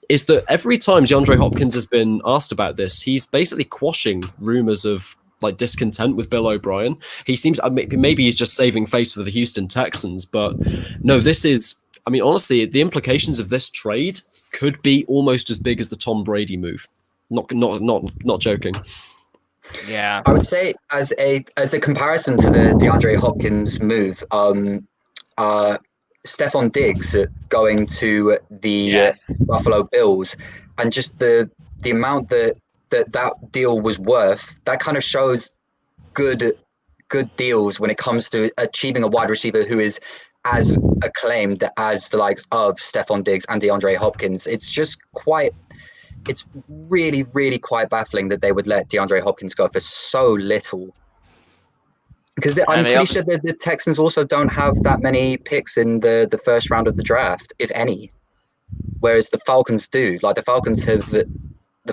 is that every time DeAndre Hopkins has been asked about this, he's basically quashing rumors of discontent with Bill O'Brien. He seems, maybe he's just saving face for the Houston Texans, but no, this is, I mean, honestly, the implications of this trade could be almost as big as the Tom Brady move. Not joking. Yeah, I would say as a comparison to the DeAndre Hopkins move, Stephon Diggs going to the Buffalo Bills, and just the amount that deal was worth, that kind of shows good deals when it comes to achieving a wide receiver who is as acclaimed as the likes of Stephon Diggs and DeAndre Hopkins. It's really, really quite baffling that they would let DeAndre Hopkins go for so little. Because I'm pretty sure that the Texans also don't have that many picks in the first round of the draft, if any. Whereas the Falcons do. The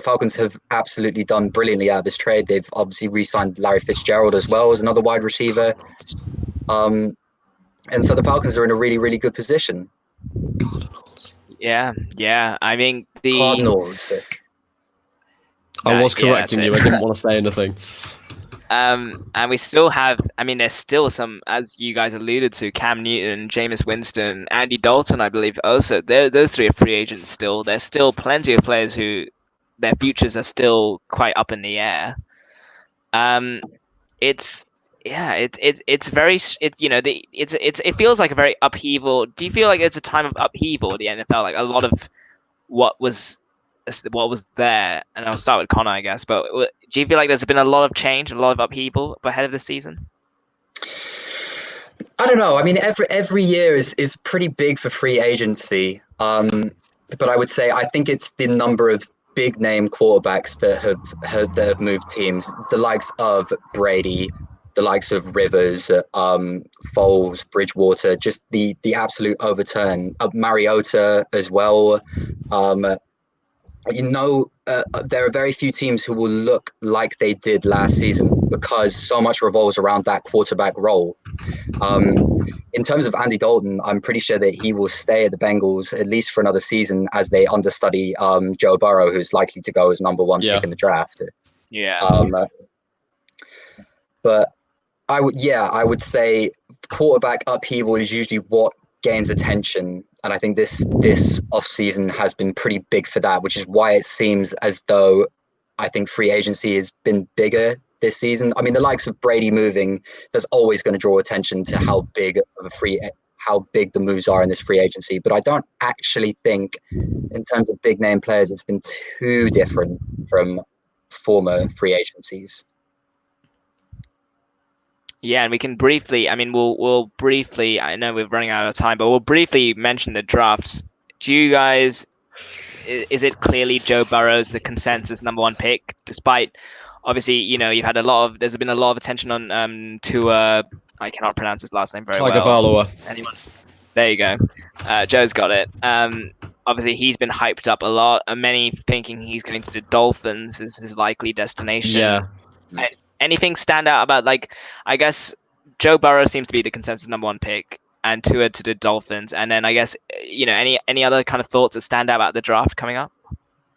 Falcons have absolutely done brilliantly out of this trade. They've obviously re-signed Larry Fitzgerald as well as another wide receiver. And so the Falcons are in a really, really good position. Yeah. I mean, the Cardinals. I was correcting you. I didn't want to say anything. And we still have, I mean, there's still some, as you guys alluded to, Cam Newton, Jameis Winston, Andy Dalton, I believe also. Those three are free agents still. There's still plenty of players who their futures are still quite up in the air. It's very, it feels like a very upheaval. Do you feel like it's a time of upheaval in the NFL? Like a lot of what was there, and I'll start with Connor, I guess. But do you feel like there's been a lot of change, a lot of upheaval ahead of the season? I don't know. I mean, every year is pretty big for free agency. But I would say I think it's the number of big name quarterbacks that have moved teams. The likes of Brady, the likes of Rivers, Foles, Bridgewater, just the absolute overturn of Mariota as well. There are very few teams who will look like they did last season because so much revolves around that quarterback role. In terms of Andy Dalton, I'm pretty sure that he will stay at the Bengals at least for another season as they understudy Joe Burrow, who's likely to go as number one pick in the draft. But I would say quarterback upheaval is usually what gains attention. And I think this offseason has been pretty big for that, which is why it seems as though I think free agency has been bigger this season. I mean, the likes of Brady moving, that's always going to draw attention to how big the moves are in this free agency. But I don't actually think, in terms of big name players, it's been too different from former free agencies. Yeah, and we can briefly. I mean, we'll briefly. I know we're running out of time, but we'll briefly mention the drafts. Do you guys? Is it clearly Joe Burrow's the consensus #1 pick, despite obviously there's been a lot of attention on Tua. I cannot pronounce his last name very well. Tagovailoa. Anyone? There you go. Joe's got it. Obviously he's been hyped up a lot, and many thinking he's going to the Dolphins as his likely destination. Yeah. Anything stand out about, like, I guess Joe Burrow seems to be the consensus #1 pick, and Tua to the Dolphins, and then I guess any other kind of thoughts that stand out about the draft coming up?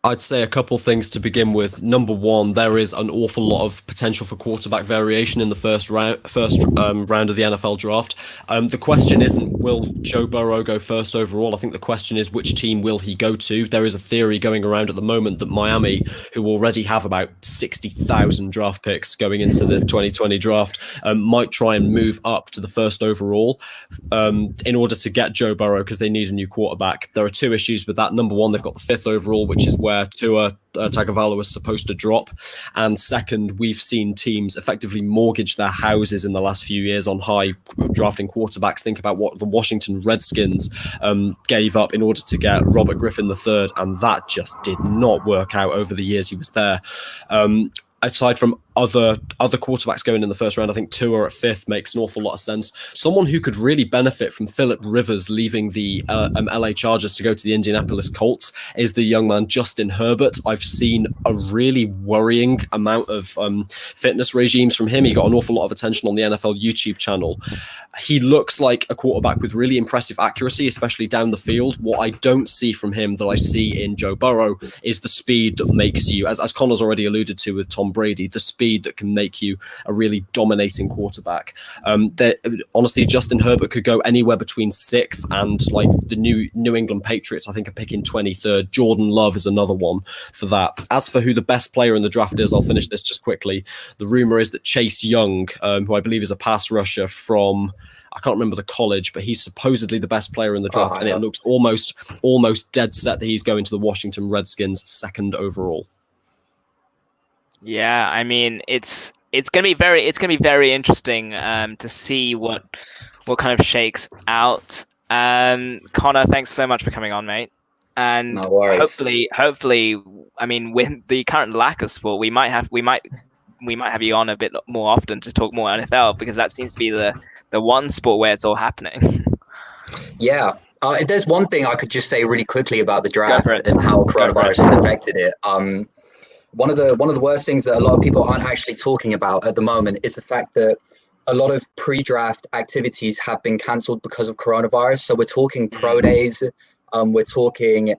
I'd say a couple things to begin with. Number one, there is an awful lot of potential for quarterback variation in the first round of the NFL draft. The question isn't will Joe Burrow go first overall. I think the question is which team will he go to. There is a theory going around at the moment that Miami, who already have about 60,000 draft picks going into the 2020 draft, might try and move up to the first overall in order to get Joe Burrow, because they need a new quarterback. There are two issues with that. Number one, they've got the 5th overall, which is where Tua Tagovailoa was supposed to drop, and second, we've seen teams effectively mortgage their houses in the last few years on high drafting quarterbacks. Think about what the Washington Redskins gave up in order to get Robert Griffin III, and that just did not work out over the years he was there. Aside from other quarterbacks going in the first round, I think Tua at 5th makes an awful lot of sense. Someone who could really benefit from Phillip Rivers leaving the LA Chargers to go to the Indianapolis Colts is the young man Justin Herbert. I've seen a really worrying amount of fitness regimes from him. He got an awful lot of attention on the NFL YouTube channel. He looks like a quarterback with really impressive accuracy, especially down the field. What I don't see from him that I see in Joe Burrow is the speed that makes you, as Connor's already alluded to with Tom Brady, the speed that can make you a really dominating quarterback. Honestly, Justin Herbert could go anywhere between 6th and, like, the New England Patriots, I think, are picking 23rd. Jordan Love is another one for that. As for who the best player in the draft is, I'll finish this just quickly. The rumor is that Chase Young, who I believe is a pass rusher from, I can't remember the college, but he's supposedly the best player in the draft, and it looks almost dead set that he's going to the Washington Redskins 2nd overall. Yeah, I mean, it's gonna be very interesting to see what kind of shakes out. Connor, thanks so much for coming on, mate. And no worries. hopefully, I mean, with the current lack of sport, we might have you on a bit more often to talk more NFL, because that seems to be the one sport where it's all happening. Yeah. If there's one thing I could just say really quickly about the draft and how coronavirus has affected it. One of the worst things that a lot of people aren't actually talking about at the moment is the fact that a lot of pre-draft activities have been cancelled because of coronavirus. So we're talking pro days, we're talking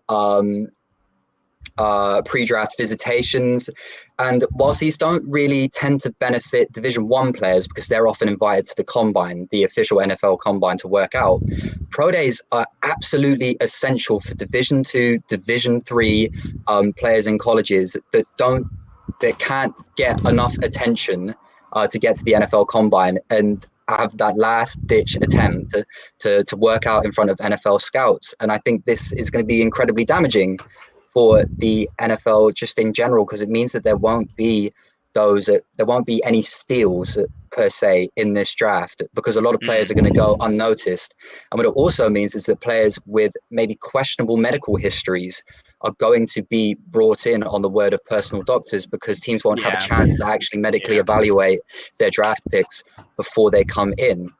pre-draft visitations, and whilst these don't really tend to benefit Division I players because they're often invited to the combine, the official NFL combine, to work out, pro days are absolutely essential for Division II, Division III players in colleges that can't get enough attention to get to the NFL combine and have that last ditch attempt to work out in front of NFL scouts. And I think this is going to be incredibly damaging for the NFL just in general, because it means that there won't be any steals per se in this draft, because a lot of players are going to go unnoticed. And what it also means is that players with maybe questionable medical histories are going to be brought in on the word of personal doctors, because teams won't have a chance to actually medically evaluate their draft picks before they come in.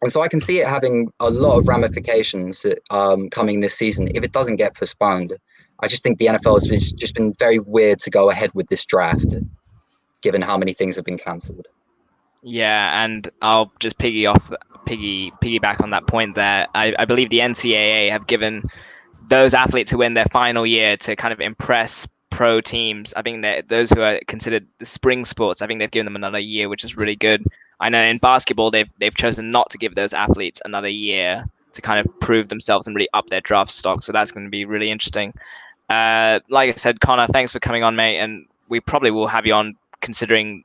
And so I can see it having a lot of ramifications coming this season if it doesn't get postponed. I just think the NFL has just been very weird to go ahead with this draft, given how many things have been cancelled. Yeah, and I'll just piggyback on that point there. I believe the NCAA have given those athletes who in their final year to kind of impress pro teams. I think that those who are considered the spring sports, I think they've given them another year, which is really good. I know in basketball they've chosen not to give those athletes another year to kind of prove themselves and really up their draft stock. So that's going to be really interesting. Like I said, Connor, thanks for coming on, mate, and we probably will have you on considering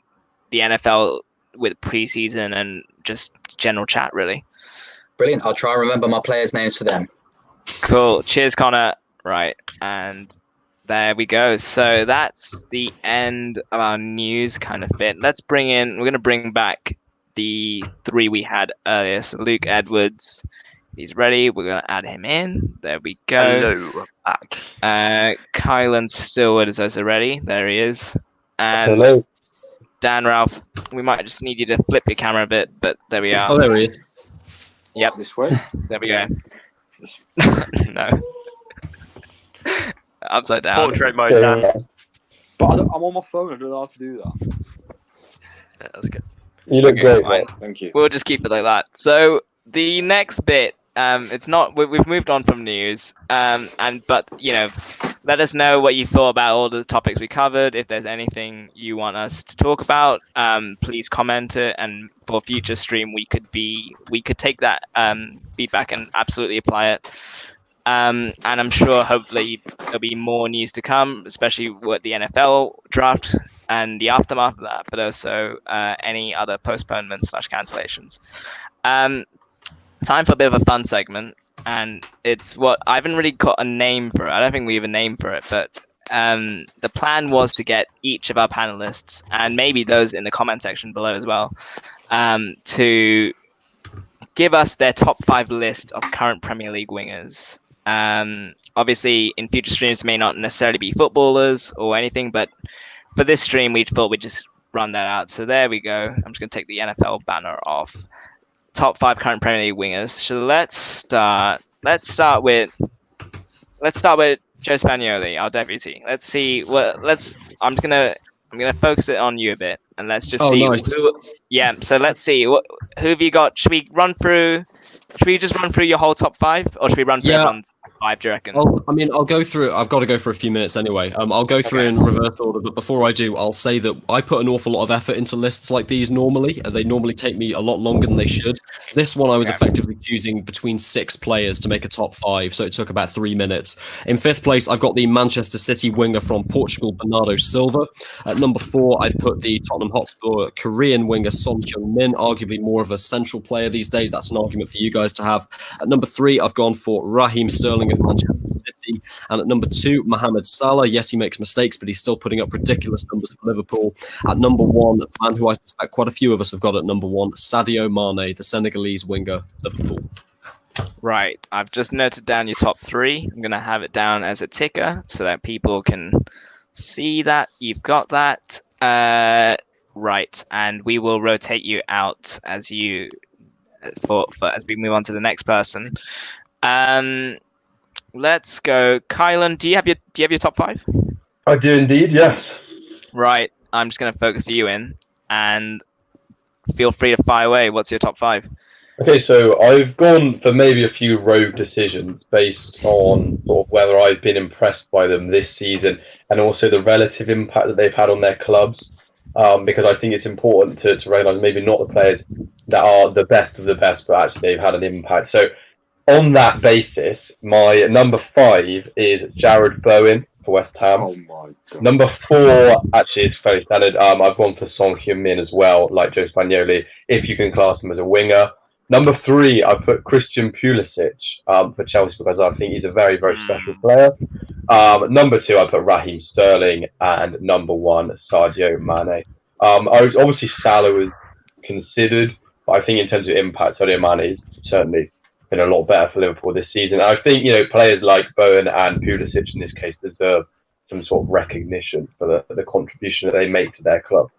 the NFL with preseason and just general chat, really. Brilliant. I'll try and remember my players' names for them. Cool. Cheers, Connor. Right, and there we go. So that's the end of our news kind of bit. We're going to bring back the 3 we had earlier. So Luke Edwards, he's ready. We're going to add him in. There we go. Hello, back. Kylan Stillwood is also ready. There he is. And Hello. Dan Ralph, we might just need you to flip your camera a bit, but there we are. Oh, there he is. Yep, This way. there we go. No. Upside down. Portrait mode, Dan. But I'm on my phone. I don't know how to do that. Yeah, that's good. You look Okay, great, fine. mate. Thank you. We'll just keep it like that. So the next bit, it's not. We've moved on from news, but let us know what you thought about all the topics we covered. If there's anything you want us to talk about, please comment it. And for future stream, we could take that feedback and absolutely apply it. And I'm sure, hopefully, there'll be more news to come, especially with the NFL draft and the aftermath of that, but also any other postponements / cancellations. Time for a bit of a fun segment, and it's what I haven't really got a name for it. I don't think we have a name for it, but the plan was to get each of our panelists, and maybe those in the comment section below as well, to give us their top 5 list of current Premier League wingers. Obviously, in future streams, may not necessarily be footballers or anything, but for this stream, we thought we'd just run that out. So there we go. I'm just going to take the NFL banner off. Top 5 current Premier League wingers. So let's start with Joe Spagnoli, our deputy. Let's see I'm gonna focus it on you a bit, and let's just see. Nice. So let's see. Who have you got? Should we just run through your whole top 5, or should we run through everyone's 5? Do you reckon? I'll go through. I've got to go for a few minutes anyway. I'll go through in reverse order, but before I do, I'll say that I put an awful lot of effort into lists like these normally. They normally take me a lot longer than they should. This one, I was effectively choosing between 6 players to make a top 5, so it took about 3 minutes. In 5th place, I've got the Manchester City winger from Portugal, Bernardo Silva. At number 4, I've put the Tottenham Hotspur Korean winger Son Heung-min, arguably more of a central player these days. That's an argument for you guys to have. At number 3, I've gone for Raheem Sterling of Manchester City. And at number 2, Mohamed Salah. Yes, he makes mistakes, but he's still putting up ridiculous numbers for Liverpool. At number 1, a man who I suspect quite a few of us have got at number 1, Sadio Mane, the Senegalese winger, Liverpool. Right. I've just noted down your top 3. I'm going to have it down as a ticker so that people can see that you've got that. Right. And we will rotate you out as you as we move on to the next person. Let's go, Kylan. Do you have your top 5? I do indeed, yes. Right. I'm just going to focus you in, and feel free to fire away. What's your top 5? Okay, so I've gone for maybe a few rogue decisions based on sort of whether I've been impressed by them this season and also the relative impact that they've had on their clubs. Because I think it's important to recognise maybe not the players that are the best of the best, but actually they've had an impact. So on that basis, my number 5 is Jared Bowen for West Ham. Oh my God. Number 4, actually, is fairly standard. I've gone for Son Heung-min as well, like Joe Spagnoli, if you can class him as a winger. Number 3, I put Christian Pulisic for Chelsea because I think he's a very, very special player. Number 2, I put Raheem Sterling, and number 1, Sadio Mane. Obviously Salah was considered, but I think in terms of impact, Sadio Mane has certainly been a lot better for Liverpool this season. I think players like Bowen and Pulisic in this case deserve some sort of recognition for the contribution that they make to their club.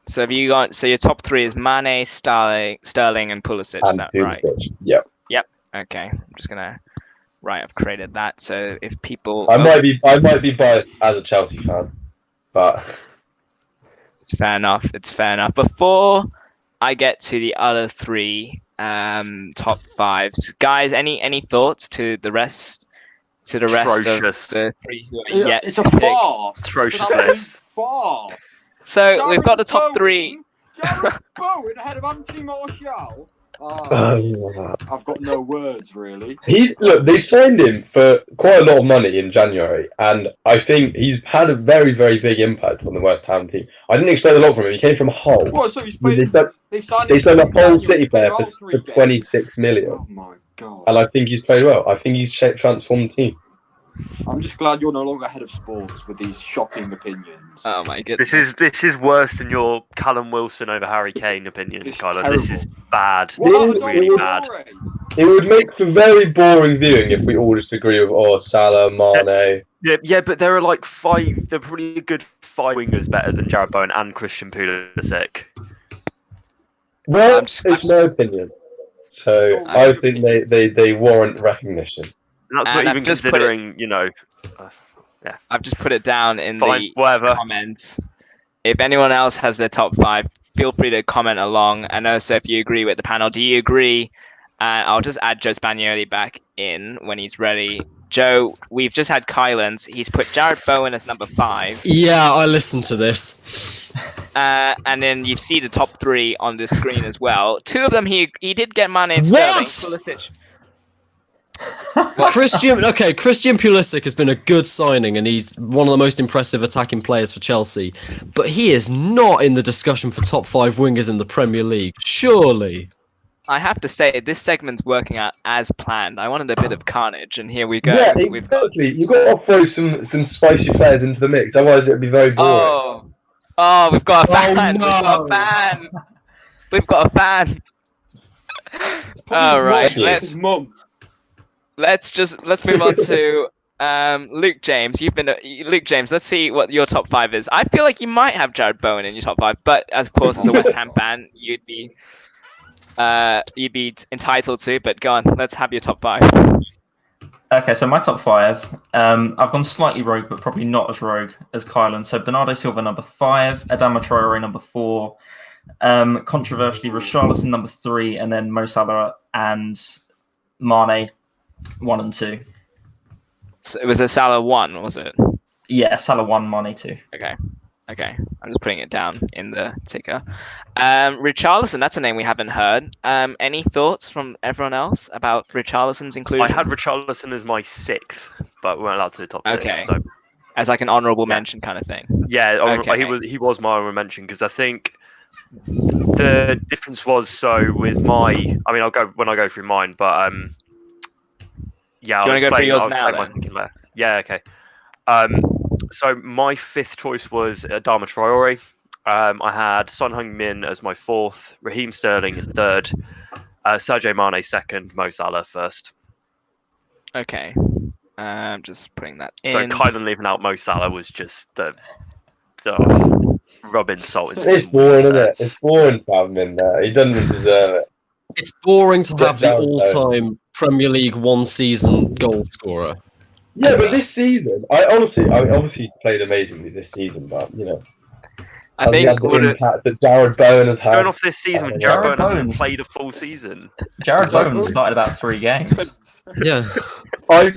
So have you got? So your top 3 is Mane, Sterling, and Pulisic. And is that Pulisic, right? Yep. Okay. I'm just gonna. Right, I've created that. So if people, I might be biased as a Chelsea fan, but it's fair enough. It's fair enough. Before I get to the other 3 top 5, guys, any thoughts to the rest? To the rest Atrocious. of the 3 who are yet It's a to pick? farce. Atrocious It's an absolute list. farce. So we've got the top 3. Jared Bowen ahead of Anthony Martial. I've got no words really. They signed him for quite a lot of money in January, and I think he's had a very, very big impact on the West Ham team. I didn't expect a lot from him. He came from Hull. What? So he's played. They signed a Hull City player for 26 million. Oh my God! And I think he's played well. I think he's transformed the team. I'm just glad you're no longer head of sports with these shocking opinions. Oh my goodness. This is worse than your Callum Wilson over Harry Kane opinion, It's Kyler. This is terrible. bad. What This about is really Adama bad. Traore? It would make for very boring viewing if we all just agree with Salah, Mane. Yeah, but there are like five. There are probably a good 5 wingers better than Jared Bowen and Christian Pulisic. Well, I'm just- it's my opinion. So I think they warrant recognition. And that's And not I've even just put considering, I've just put it down in fine, the whatever. comments. If anyone else has their top 5, feel free to comment along. And also, if you agree with the panel, do you agree? I'll just add Joe Spagnoli back in when he's ready. Joe, we've just had Kylan's. He's put Jared Bowen as number 5. Yeah, I listened to this. And then you see the top 3 on the screen as well. 2 of them he did get Mane and What? Sterling. Pulisic. Christian Pulisic has been a good signing, and he's one of the most impressive attacking players for Chelsea. But he is not in the discussion for top 5 wingers in the Premier League. Surely. I have to say, this segment's working out as planned. I wanted a bit of carnage, and here we go. Yeah, We've got... exactly. You've got to throw some spicy players into the mix, otherwise it'd be very boring. Oh, we've got a fan. no. We've got a fan. We've got a fan. All right, His mum. let's move on to Luke James. Luke James. Let's see what your top 5 is. I feel like you might have Jared Bowen in your top 5, but of course, as a West Ham fan, you'd be entitled to. But go on, let's have your top 5. Okay, so my top 5, I've gone slightly rogue, but probably not as rogue as Kylan. So Bernardo Silva number 5, Adama Traore number 4, controversially Richarlison number 3, and then Mo Salah and Mane 1 and 2. So it was a Salah 1, was it? Yeah, Salah 1, Mane 2. Okay, I'm just putting it down in the ticker. Richarlison, that's a name we haven't heard. Any thoughts from everyone else about Richarlison's inclusion? I had Richarlison as my 6th, but we weren't allowed to do top 6. Okay. So As like an honorable mention kind of thing. yeah, Okay. he was my honorable mention because I think the difference was with my. I mean, I'll go when I go through mine, but yeah, Do you I'll wanna go through explain. yours I'll now, explain my then? thinking there. Yeah, okay. So my 5th choice was Adama Traore. I had Son Heung-min as my 4th, Raheem Sterling in 3rd, Sadio Mane 2nd, Mo Salah 1st. Okay. Just putting that in. So Kylan leaving out Mo Salah was just the rubbing salt into It's boring, isn't it? It's boring to have him in there. He doesn't deserve it. It's boring to have the down, all-time Premier League one-season goal scorer. Yeah, but this season, I obviously played amazingly this season, but I think had the impact that Jared Bowen has had. Going off this season when Jared Jared Bowen hasn't Bowen's- played a full season. Jared Bowen started about 3 games. Yeah. I've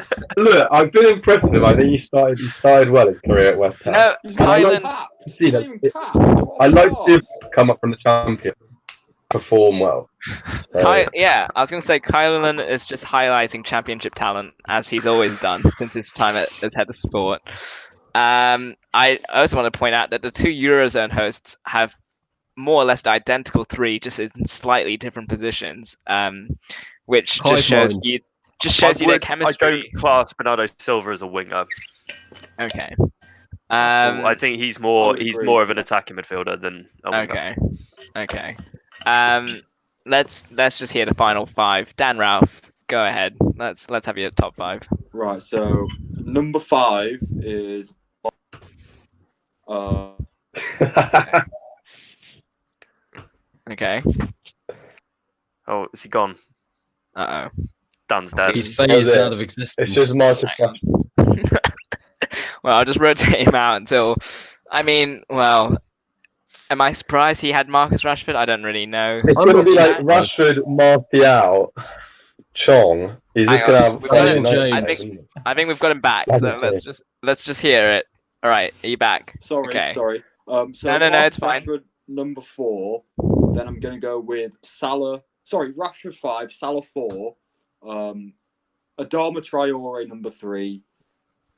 been impressed with him. I think he started well his career at West Ham. no, He's not even Kylan. capped. See He's not that- even capped. What I a like to farce. see him come up from the champion, perform well. So, Yeah, I was going to say Kylan is just highlighting championship talent as he's always done since his time as head of sport. I also want to point out that the 2 Eurozone hosts have more or less the identical 3, just in slightly different positions, which Hive just shows mind. you their I chemistry. don't class Bernardo Silva as a winger. Okay. I think he's more I would agree. more of an attacking midfielder than a winger. Okay. Let's just hear the final 5. Dan Ralph, go ahead. Let's have your top 5. Right, so number 5 is Okay. Oh, is he gone? Uh Dan's dead. He's phased it. out of it's existence. just my discussion. oh. Well, I'll just rotate him out until. I mean, well, am I surprised he had Marcus Rashford? I don't really know. It's I'm going to not be too like surprised. Rashford, Martial, Chong. He's just Hang going to on, have. we've got him, James. James. I think we've got him back. So let's just hear it. All right, are you back? sorry. No, So it's fine. Rashford number 4. Then I'm going to go with Salah. Sorry, Rashford 5, Salah 4. Adama Traore number 3,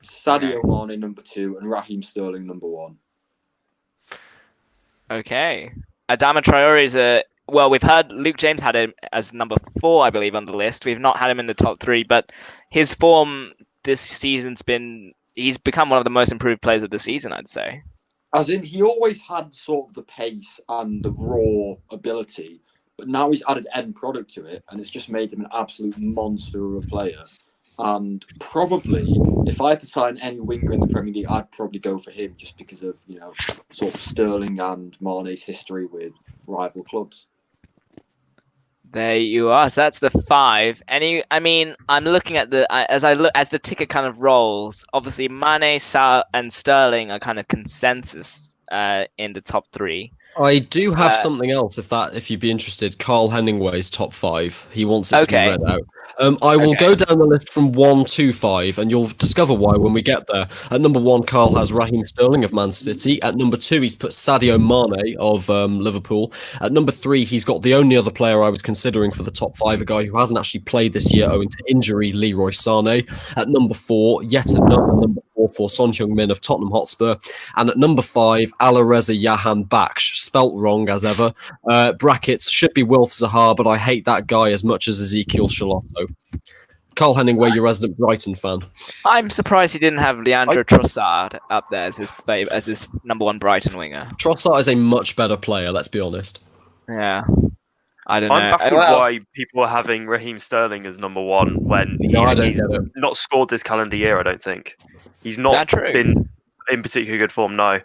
Sadio Mane number 2, and Raheem Sterling number 1. Okay. Adama Traore is well, we've heard Luke James had him as number 4, I believe, on the list. We've not had him in the top 3, but his form this season's he's become one of the most improved players of the season, I'd say. As in, he always had sort of the pace and the raw ability, but now he's added end product to it, and it's just made him an absolute monster of a player. And probably, if I had to sign any winger in the Premier League, I'd probably go for him just because of, sort of Sterling and Mane's history with rival clubs. There you are. So that's the 5. I'm looking at as the ticker kind of rolls. Obviously, Mane, Salah, and Sterling are kind of consensus in the top 3. I do have something else. If you'd be interested, Carl Henningway's top 5. He wants it to be read out. I will go down the list from 1 to 5, and you'll discover why when we get there. At number 1, Carl has Raheem Sterling of Man City. At number 2, he's put Sadio Mane of Liverpool. At number 3, he's got the only other player I was considering for the top 5, a guy who hasn't actually played this year owing to injury, Leroy Sané. At number 4, yet another number 4 for Son Heung-min of Tottenham Hotspur. And at number 5, Alireza Yahan Baksh, spelt wrong as ever. Brackets, should be Wilf Zaha, but I hate that guy as much as Ezekiel Shalotto. Carl Henningway, your resident Brighton fan. I'm surprised he didn't have Leandro Trossard up there as his number 1 Brighton winger. Trossard is a much better player, let's be honest. Yeah. I don't know. I'm baffled why people are having Raheem Sterling as number 1 when he's not scored this calendar year, I don't think. He's not been in particularly good form, no.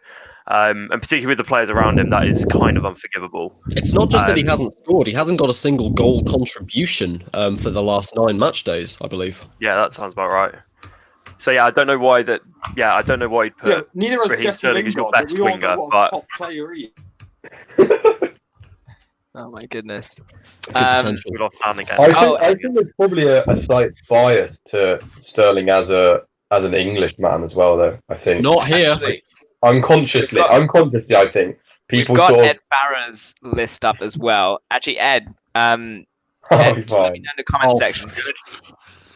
And particularly with the players around him, that is kind of unforgivable. It's not just that he hasn't scored; he hasn't got a single goal contribution for the last 9 match days, I believe. Yeah, that sounds about right. So I don't know why that. Yeah, I don't know why you'd put Raheem Sterling as your best winger, but top player he oh my goodness. Good potential. I think there's probably a slight bias to Sterling as an Englishman as well, though. I think not here. Unconsciously, I think people We've got Ed Barra's list up as well. Actually, Ed, Ed, just let me know in the comment section.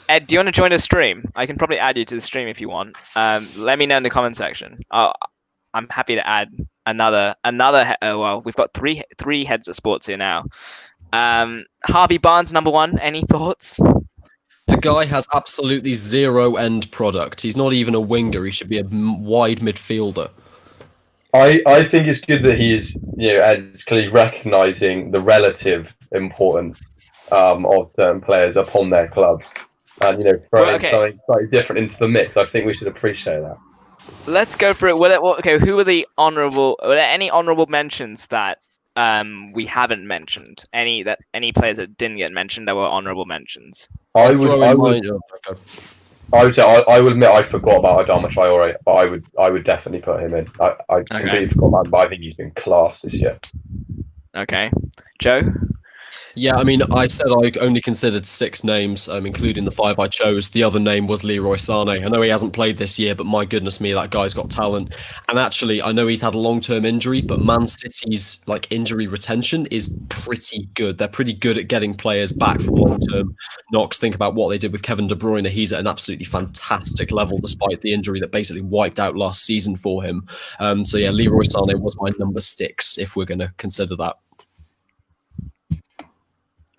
Ed, do you want to join the stream? I can probably add you to the stream if you want. Let me know in the comment section. I'm happy to add another. Well, we've got three heads of sports here now. Harvey Barnes, number 1. Any thoughts? The guy has absolutely zero end product. He's not even a winger. He should be a wide midfielder. I think it's good that he is, Ed's clearly recognising the relative importance of certain players upon their club, and throwing something slightly different into the mix. I think we should appreciate that. Let's go for it. Who are the honourable? Were there any honourable mentions that we haven't mentioned? Any players that didn't get mentioned that were honourable mentions? I will admit I forgot about Adama Traore, but I would definitely put him in. I completely forgot about him, but I think he's been class this year. Okay, Joe. Yeah, I mean, I said I only considered 6 names, including the 5 I chose. The other name was Leroy Sané. I know he hasn't played this year, but my goodness me, that guy's got talent. And actually, I know he's had a long-term injury, but Man City's injury retention is pretty good. They're pretty good at getting players back from long-term knocks. Think about what they did with Kevin De Bruyne. He's at an absolutely fantastic level, despite the injury that basically wiped out last season for him. So yeah, Leroy Sané was my number 6, if we're going to consider that.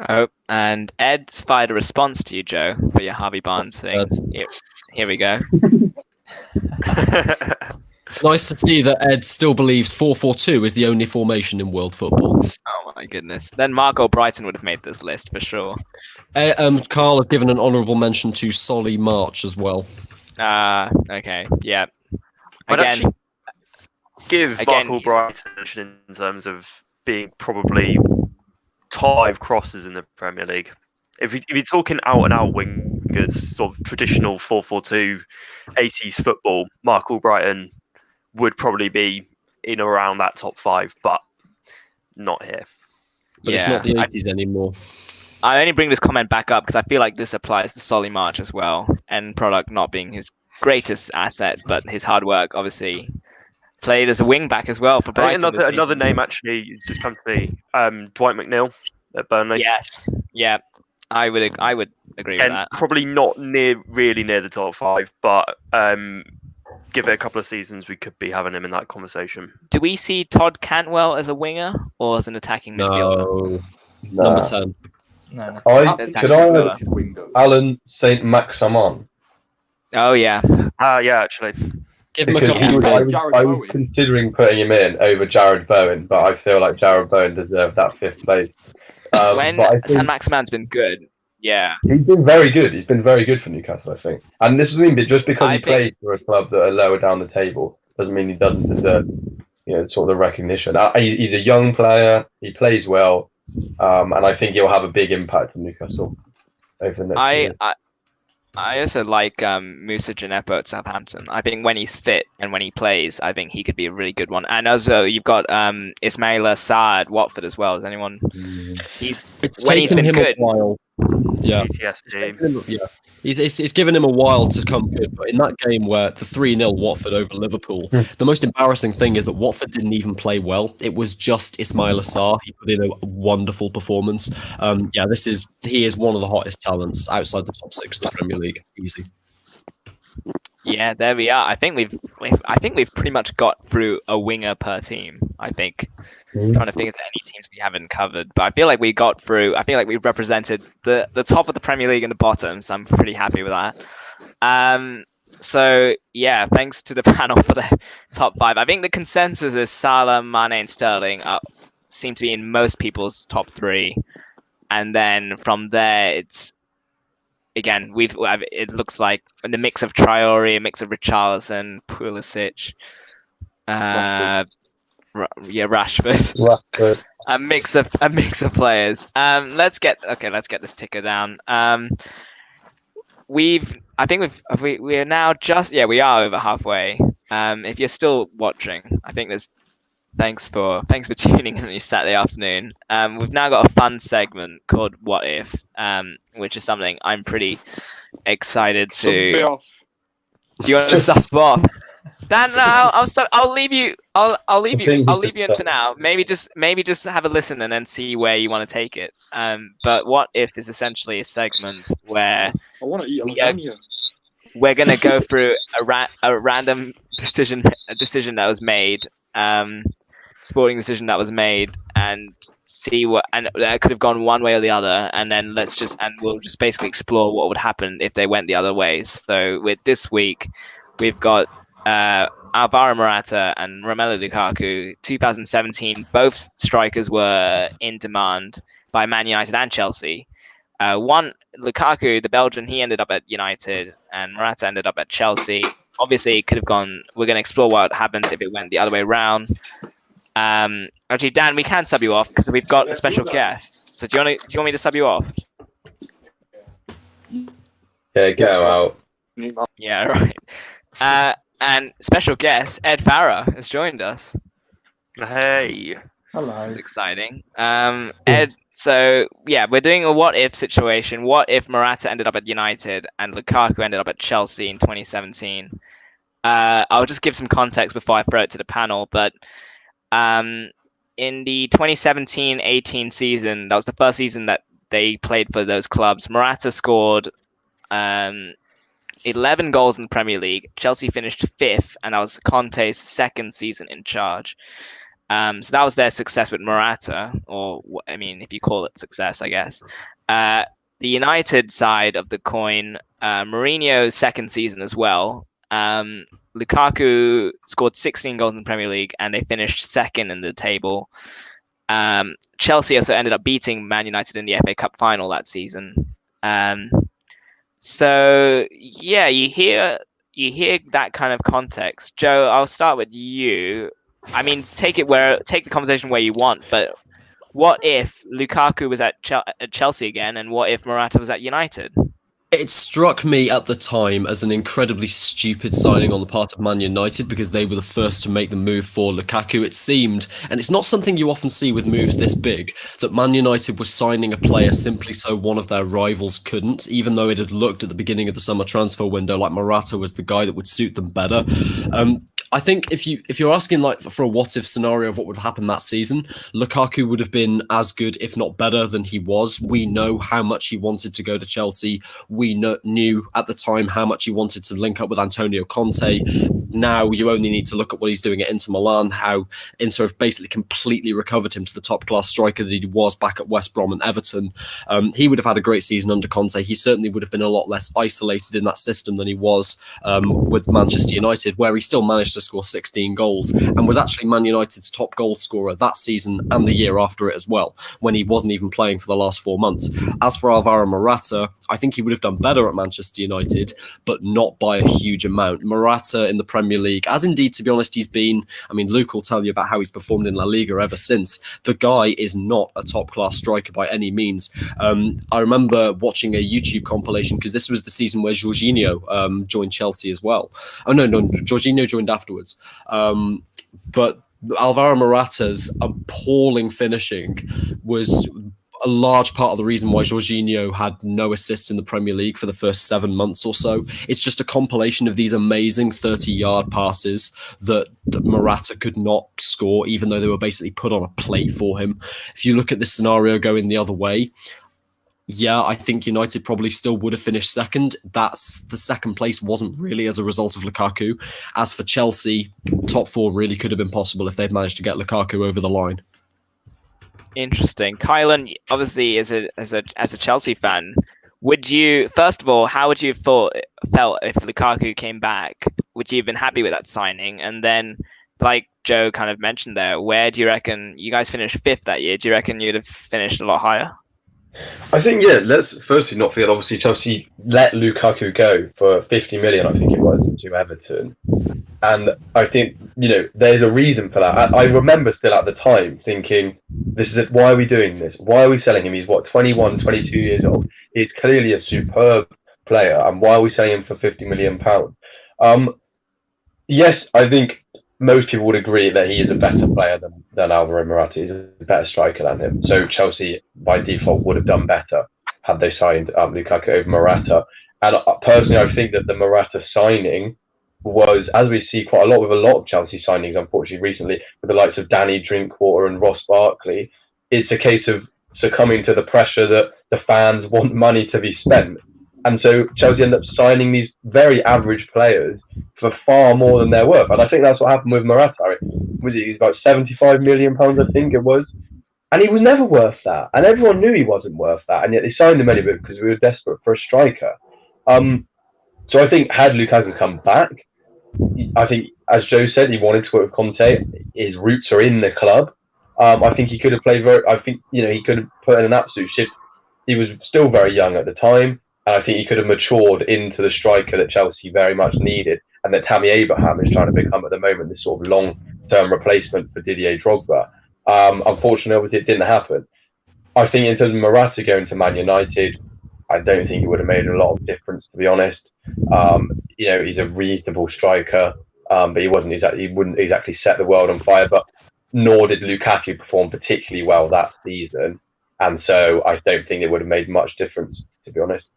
Oh, and Ed's fired a response to you, Joe, for your Harvey Barnes thing. Here we go. It's nice to see that Ed still believes 4-4-2 is the only formation in world football. Oh my goodness. Then Marco Brighton would have made this list for sure. Carl has given an honourable mention to Solly March as well. Okay, yeah. I'd actually give Marco Brighton in terms of being probably top 5 crosses in the Premier League. If you're talking out and out wingers, sort of traditional 4-4-2, 80s football, Mark Albrighton would probably be in around that top 5, but not here. But it's not the 80s anymore. I only bring this comment back up because I feel like this applies to Solly March as well. End product not being his greatest asset, but his hard work obviously played as a wing back as well for Brighton. Another name actually just come to me. Dwight McNeil at Burnley. Yes, yeah, I would agree with that. Probably not really near the top 5, but give it a couple of seasons, we could be having him in that conversation. Do we see Todd Cantwell as a winger or as an attacking midfielder? No. Number 10. No. Could I have Alan Saint-Maximin? Oh yeah. Yeah, actually. Give him a Because couple. I was considering putting him in over Jared Bowen, but I feel like Jared Bowen deserved that 5th place. When But I San think Maximan's been good, yeah. he's been very good. He's been very good for Newcastle, I think. And this doesn't mean just because I he plays for a club that are lower down the table doesn't mean he doesn't deserve, sort of the recognition. He's a young player. He plays well, and I think he'll have a big impact on Newcastle over the next year. I also like Moussa Djenepo at Southampton. I think when he's fit and when he plays, I think he could be a really good one. And also, you've got Ismaila Sarr at Watford as well. Is anyone? It's when he's taken been him good. a while. Yeah. It's given him a while to come good, but in that game where the 3-0 Watford over Liverpool, the most embarrassing thing is that Watford didn't even play well. It was just Ismaila Sarr. He put in a wonderful performance. He is one of the hottest talents outside the top 6 of the Premier League. Easy. Yeah, there we are. I think we've pretty much got through a winger per team. I think. Trying to think of any teams we haven't covered, but I feel like we got through. I feel like we've represented the top of the Premier League and the bottom, so I'm pretty happy with that. So yeah, thanks to the panel for the top 5. I think the consensus is Salah, Mane, and Sterling seem to be in most people's top 3, and then from there it's again it looks like the mix of Traore, a mix of Richarlison, Pulisic, Rashford. A mix of players. Let's get this ticker down. We are now we are over halfway. If you're still watching, I think thanks for tuning in on your Saturday afternoon. We've now got a fun segment called What If, which is something I'm pretty excited to. Do you want to sub off? Dan, no, I'll leave you. I'll leave you until now. Maybe just have a listen and then see where you want to take it. But What If is essentially a segment where I want to eat lasagna. We're gonna go through a random decision that was made, sporting decision that was made, and see and that could have gone one way or the other, and then we'll just basically explore what would happen if they went the other way. So with this week, we've got Alvaro Morata and Romelu Lukaku, 2017. Both strikers were in demand by Man United and Chelsea. Lukaku, the Belgian, he ended up at United, and Morata ended up at Chelsea. Obviously, it could have gone. We're going to explore what happens if it went the other way around. Actually, Dan, we can sub you off because we've got a special guest. So do you want me to sub you off? Yeah, go out. Yeah, right. And special guest Ed Farah has joined us. Hey. Hello. This is exciting. Ed, so yeah, we're doing a what if situation. What if Morata ended up at United and Lukaku ended up at Chelsea in 2017? I'll just give some context before I throw it to the panel, but in the 2017-18 season, that was the first season that they played for those clubs. Morata scored 11 goals in the Premier League. Chelsea finished 5th, and that was Conte's second season in charge. So that was their success with Morata, or if you call it success, I guess. The United side of the coin, Mourinho's second season as well. Lukaku scored 16 goals in the Premier League, and they finished 2nd in the table. Chelsea also ended up beating Man United in the FA Cup final that season. So yeah, you hear that kind of context. Joe, I'll start with you. Take the conversation where you want, but what if Lukaku was at Chelsea again, and what if Morata was at United? It struck me at the time as an incredibly stupid signing on the part of Man United because they were the first to make the move for Lukaku. It seemed, and it's not something you often see with moves this big, that Man United was signing a player simply so one of their rivals couldn't, even though it had looked at the beginning of the summer transfer window like Morata was the guy that would suit them better. I think if you're asking for a what if scenario of what would happen that season, Lukaku would have been as good, if not better, than he was. We know how much he wanted to go to Chelsea. we knew at the time how much he wanted to link up with Antonio Conte. Now you only need to look at what he's doing at Inter Milan, how Inter have basically completely recovered him to the top-class striker that he was back at West Brom and Everton. He would have had a great season under Conte. He certainly would have been a lot less isolated in that system than he was with Manchester United, where he still managed to score 16 goals and was actually Man United's top goal scorer that season and the year after it as well, when he wasn't even playing for the last 4 months. As for Alvaro Morata, I think he would have done better at Manchester United, but not by a huge amount. Morata in the Premier League, as indeed, to be honest, he's been, I mean, Luke will tell you about how he's performed in La Liga ever since. The guy is not a top-class striker by any means. I remember watching a YouTube compilation, because this was the season where Jorginho joined Chelsea as well. Oh, no, Jorginho joined afterwards. But Alvaro Morata's appalling finishing was a large part of the reason why Jorginho had no assists in the Premier League for the first 7 months or so. It's just a compilation of these amazing 30-yard passes that Morata could not score, even though they were basically put on a plate for him. If you look at this scenario going the other way, yeah, I think United probably still would have finished second. That's the second place wasn't really as a result of Lukaku. As for Chelsea, top four really could have been possible if they'd managed to get Lukaku over the line. Interesting. Kylan, obviously, as a Chelsea fan, would you, first of all, how would you felt if Lukaku came back? Would you have been happy with that signing? And then, like Joe kind of mentioned there, where do you reckon you guys finished fifth that year? Do you reckon you'd have finished a lot higher? I think, yeah, let's firstly not forget, obviously, Chelsea let Lukaku go for 50 million, I think it was, to Everton. And I think, there's a reason for that. I remember still at the time thinking, why are we doing this? Why are we selling him? He's, 21, 22 years old. He's clearly a superb player. And why are we selling him for £50 million? Yes, I think most people would agree that he is a better player than Alvaro Morata. He's a better striker than him. So Chelsea, by default, would have done better had they signed Lukaku over Morata. And personally, I think that the Morata signing was, as we see quite a lot with a lot of Chelsea signings, unfortunately, recently, with the likes of Danny Drinkwater and Ross Barkley, it's a case of succumbing to the pressure that the fans want money to be spent. And so Chelsea end up signing these very average players for far more than they're worth. And I think that's what happened with Morata. He's about £75 million, I think it was. And he was never worth that. And everyone knew he wasn't worth that. And yet they signed him anyway because we were desperate for a striker. So I think had Lukaku come back, I think, as Joe said, he wanted to work with Conte. His roots are in the club. I think he could have played he could have put in an absolute shift. He was still very young at the time. And I think he could have matured into the striker that Chelsea very much needed, and that Tammy Abraham is trying to become at the moment, this sort of long-term replacement for Didier Drogba. Unfortunately, obviously, it didn't happen. I think in terms of Morata going to Man United, I don't think it would have made a lot of difference, to be honest. He's a reasonable striker, but he wouldn't exactly set the world on fire. But nor did Lukaku perform particularly well that season, and so I don't think it would have made much difference, to be honest.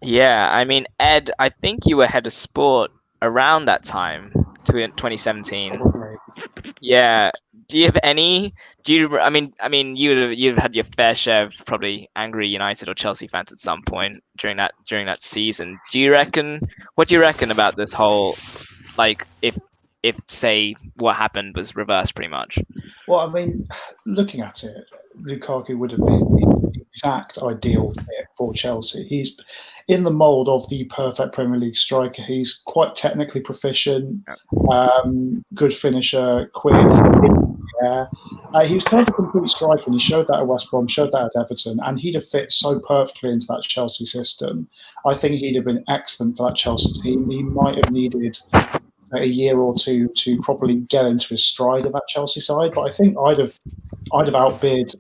Yeah, I mean, Ed, I think you were head of sport around that time, 2017. Yeah. Do you have any? I mean, you've had your fair share of probably angry United or Chelsea fans at some point during that season. What do you reckon about this whole, like, if say what happened was reversed pretty much? Well, I mean, looking at it, Lukaku would have been the exact ideal fit for Chelsea. He's in the mould of the perfect Premier League striker. He's quite technically proficient, good finisher, quick. He was kind of a complete striker, and he showed that at West Brom, showed that at Everton, and he'd have fit so perfectly into that Chelsea system. I think he'd have been excellent for that Chelsea team. He might have needed a year or two to properly get into his stride of that Chelsea side, but I think I'd have outbid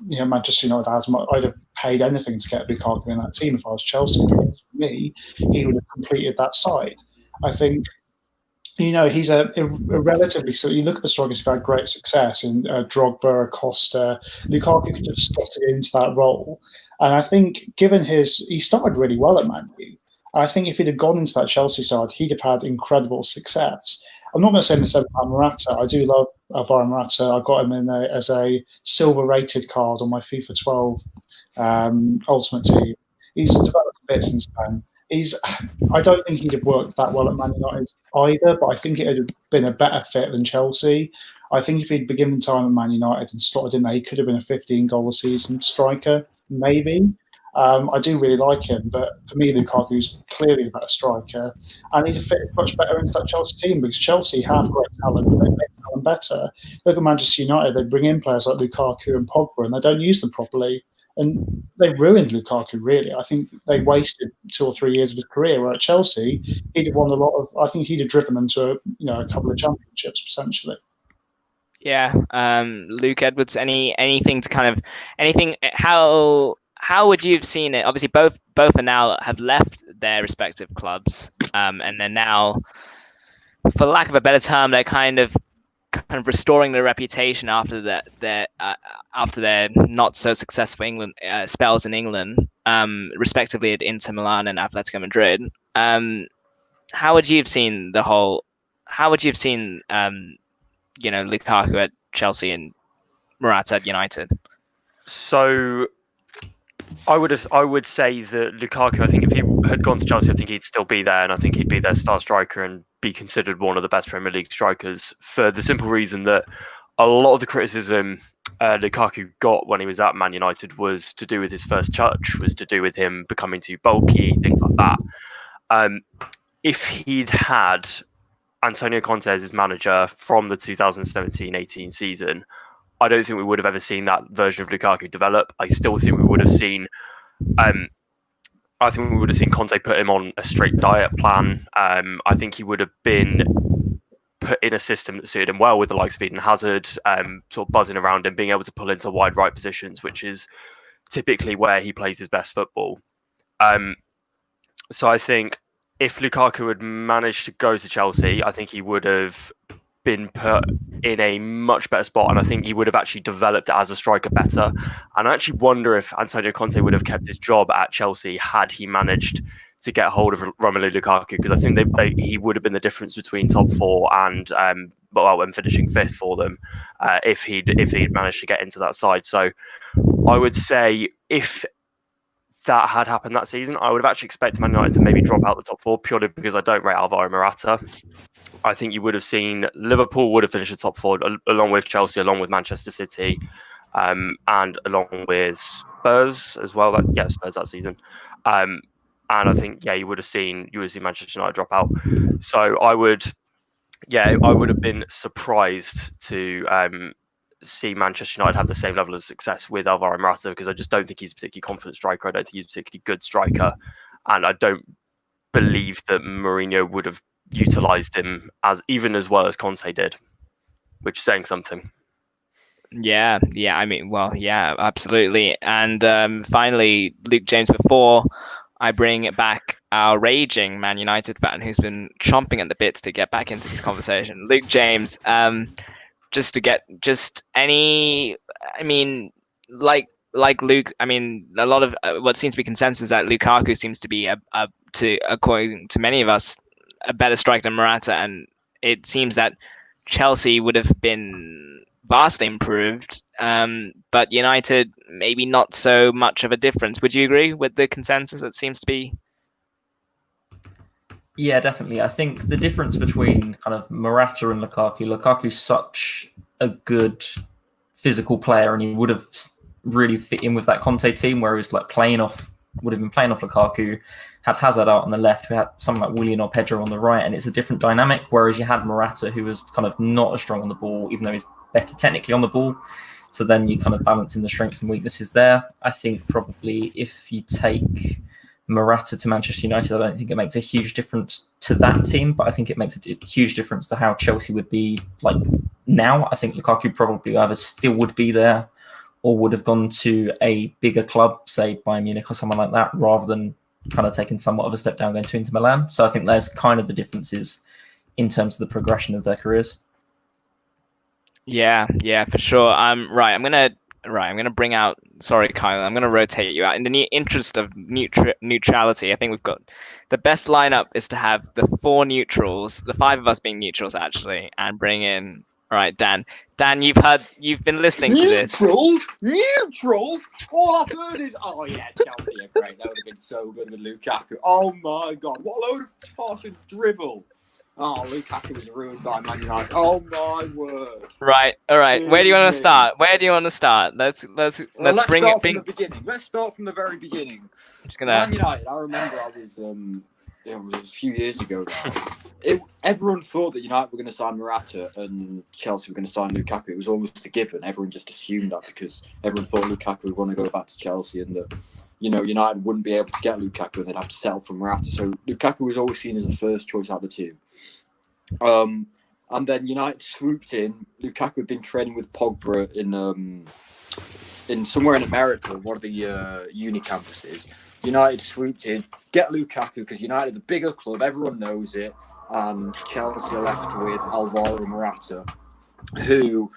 Manchester United as much. I'd have paid anything to get Lukaku in that team if I was Chelsea, because for me, he would have completed that side. I think, he's a relatively, so you look at the strikers who've had great success in Drogba, Costa, Lukaku could have slotted into that role. And I think he started really well at Man U. I think if he'd have gone into that Chelsea side, he'd have had incredible success. I'm not going to say the same about Morata. I do love Alvaro Morata. I got him in as a silver-rated card on my FIFA 12 Ultimate Team. He's developed bits since then. I don't think he'd have worked that well at Man United either, but I think it would have been a better fit than Chelsea. I think if he'd been given time at Man United and slotted in there, he could have been a 15-goal a season striker, maybe. I do really like him, but for me, Lukaku's clearly a better striker, and he'd fit much better into that Chelsea team because Chelsea have great talent and they make talent better. Look at Manchester United; they bring in players like Lukaku and Pogba, and they don't use them properly, and they ruined Lukaku. Really, I think they wasted 2 or 3 years of his career. Where at Chelsea, he'd have won a lot of. I think he'd have driven them to a couple of championships potentially. Yeah, Luke Edwards. Anything to kind of anything? How would you have seen it? Obviously, both are now have left their respective clubs, and they're now, for lack of a better term, they're kind of restoring their reputation after their not so successful England spells in England, respectively at Inter Milan and Atletico Madrid. How would you have seen Lukaku at Chelsea and Morata at United? So I would say that Lukaku, I think if he had gone to Chelsea, I think he'd still be there, and I think he'd be their star striker and be considered one of the best Premier League strikers for the simple reason that a lot of the criticism Lukaku got when he was at Man United was to do with his first touch, was to do with him becoming too bulky, things like that. If he'd had Antonio Conte as his manager from the 2017-18 season, I don't think we would have ever seen that version of Lukaku develop. I still think we would have seen Conte put him on a strict diet plan. I think he would have been put in a system that suited him well with the likes of Eden Hazard, sort of buzzing around him, being able to pull into wide right positions, which is typically where he plays his best football. So I think if Lukaku had managed to go to Chelsea, I think he would have been put in a much better spot, and I think he would have actually developed as a striker better. And I actually wonder if Antonio Conte would have kept his job at Chelsea had he managed to get hold of Romelu Lukaku, because I think he would have been the difference between top four and finishing fifth for them if he'd managed to get into that side. So I would say if that had happened that season, I would have actually expected Man United to maybe drop out the top four purely because I don't rate Alvaro Morata. I think you would have seen Liverpool would have finished the top four along with Chelsea, along with Manchester City, and along with Spurs as well. Spurs that season. And I think you would have seen Manchester United drop out. So I would have been surprised to see Manchester United have the same level of success with Alvaro Morata, because I just don't think he's a particularly confident striker. I don't think he's a particularly good striker, and I don't believe that Mourinho would have utilised him as well as Conte did, which is saying something. Yeah, absolutely. And finally, Luke James, before I bring back our raging Man United fan who's been chomping at the bits to get back into this conversation, Luke James, like Luke, I mean, a lot of what seems to be consensus that Lukaku seems to be according to many of us, a better striker than Morata, and it seems that Chelsea would have been vastly improved, but United maybe not so much of a difference. Would you agree with the consensus that seems to be? Yeah, definitely. I think the difference between kind of Morata and Lukaku's such a good physical player, and he would have really fit in with that Conte team, where he was like would have been playing off Lukaku, had Hazard out on the left, who had someone like Willian or Pedro on the right, and it's a different dynamic. Whereas you had Morata, who was kind of not as strong on the ball, even though he's better technically on the ball. So then you kind of balance in the strengths and weaknesses there. I think probably if you take Morata to Manchester United, I don't think it makes a huge difference to that team, but I think it makes a huge difference to how Chelsea would be like now. I think Lukaku probably either still would be there or would have gone to a bigger club, say Bayern Munich or someone like that, rather than kind of taking somewhat of a step down going to Inter Milan. So I think there's kind of the differences in terms of the progression of their careers. Yeah, for sure. I'm gonna bring out. Sorry, Kyle. I'm gonna rotate you out in the interest of neutrality. I think we've got the best lineup is to have the four neutrals, the five of us being neutrals actually, and bring in All right, Dan. Dan, you've been listening to this. Neutrals. All I've heard is, oh yeah, Chelsea are great. That would have been so good with Lukaku. Oh my God, what a load of tosh and drivel. Oh, Lukaku was ruined by Man United. Oh my word. Right. All right. Where do you want to start? Let's Let's bring start it. from the beginning. Let's start from the very beginning. Just gonna. Man United. I remember it was a few years ago now. Everyone thought that United were going to sign Morata and Chelsea were going to sign Lukaku. It was almost a given. Everyone just assumed that because everyone thought Lukaku would want to go back to Chelsea and that, United wouldn't be able to get Lukaku and they'd have to settle for Morata. So Lukaku was always seen as the first choice out of the two. And then United swooped in. Lukaku had been training with Pogba in somewhere in America, one of the uni campuses. United swooped in, get Lukaku because United are the bigger club, everyone knows it, and Chelsea are left with Alvaro Morata, who,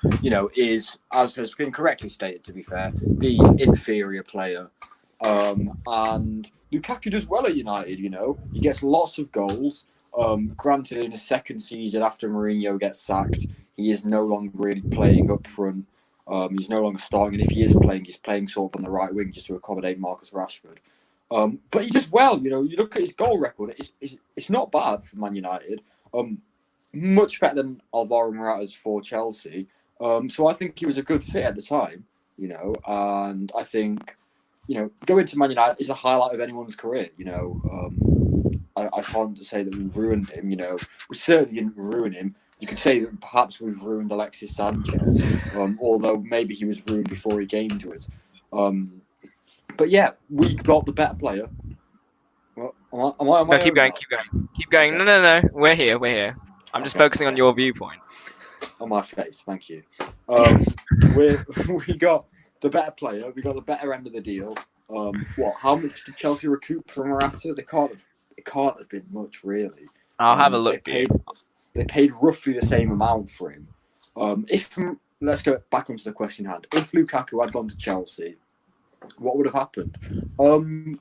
is, as has been correctly stated, to be fair, the inferior player. And Lukaku does well at United, he gets lots of goals. Granted, in his second season after Mourinho gets sacked, he is no longer really playing up front. He's no longer starting, and if he is playing, he's playing sort of on the right wing just to accommodate Marcus Rashford. But he does well, you look at his goal record, it's not bad for Man United. Much better than Alvaro Morata's for Chelsea. So I think he was a good fit at the time, and I think, going to Man United is a highlight of anyone's career, I can't say that we've ruined him, we certainly didn't ruin him. You could say that perhaps we've ruined Alexis Sanchez, although maybe he was ruined before he came to us. But yeah, we got the better player. Well, am I No, keep going. Okay. No. We're here. I'm just focusing on your viewpoint. On my face, thank you. We got the better player. We got the better end of the deal. How much did Chelsea recoup from Morata? It can't have been much, really. I'll have a look. They paid roughly the same amount for him. Let's go back onto the question hand. If Lukaku had gone to Chelsea, what would have happened? We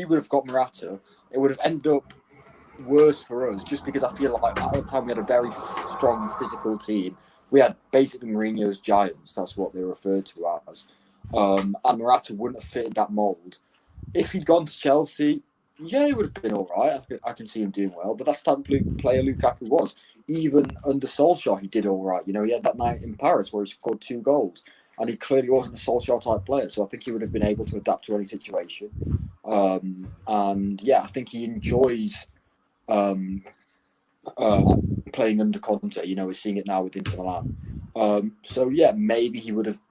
would have got Morata. It would have ended up worse for us, just because I feel like at the time we had a very strong physical team. We had basically Mourinho's Giants. That's what they referred to as. And Morata wouldn't have fitted that mould. If he'd gone to Chelsea, yeah, he would have been all right. I can see him doing well, but that's the type of player Lukaku was. Even under Solskjaer, he did all right. He had that night in Paris where he scored 2 goals, and he clearly wasn't a Solskjaer type player. So I think he would have been able to adapt to any situation. And yeah, I think he enjoys playing under Conte. We're seeing it now with Inter Milan. So yeah, maybe he would have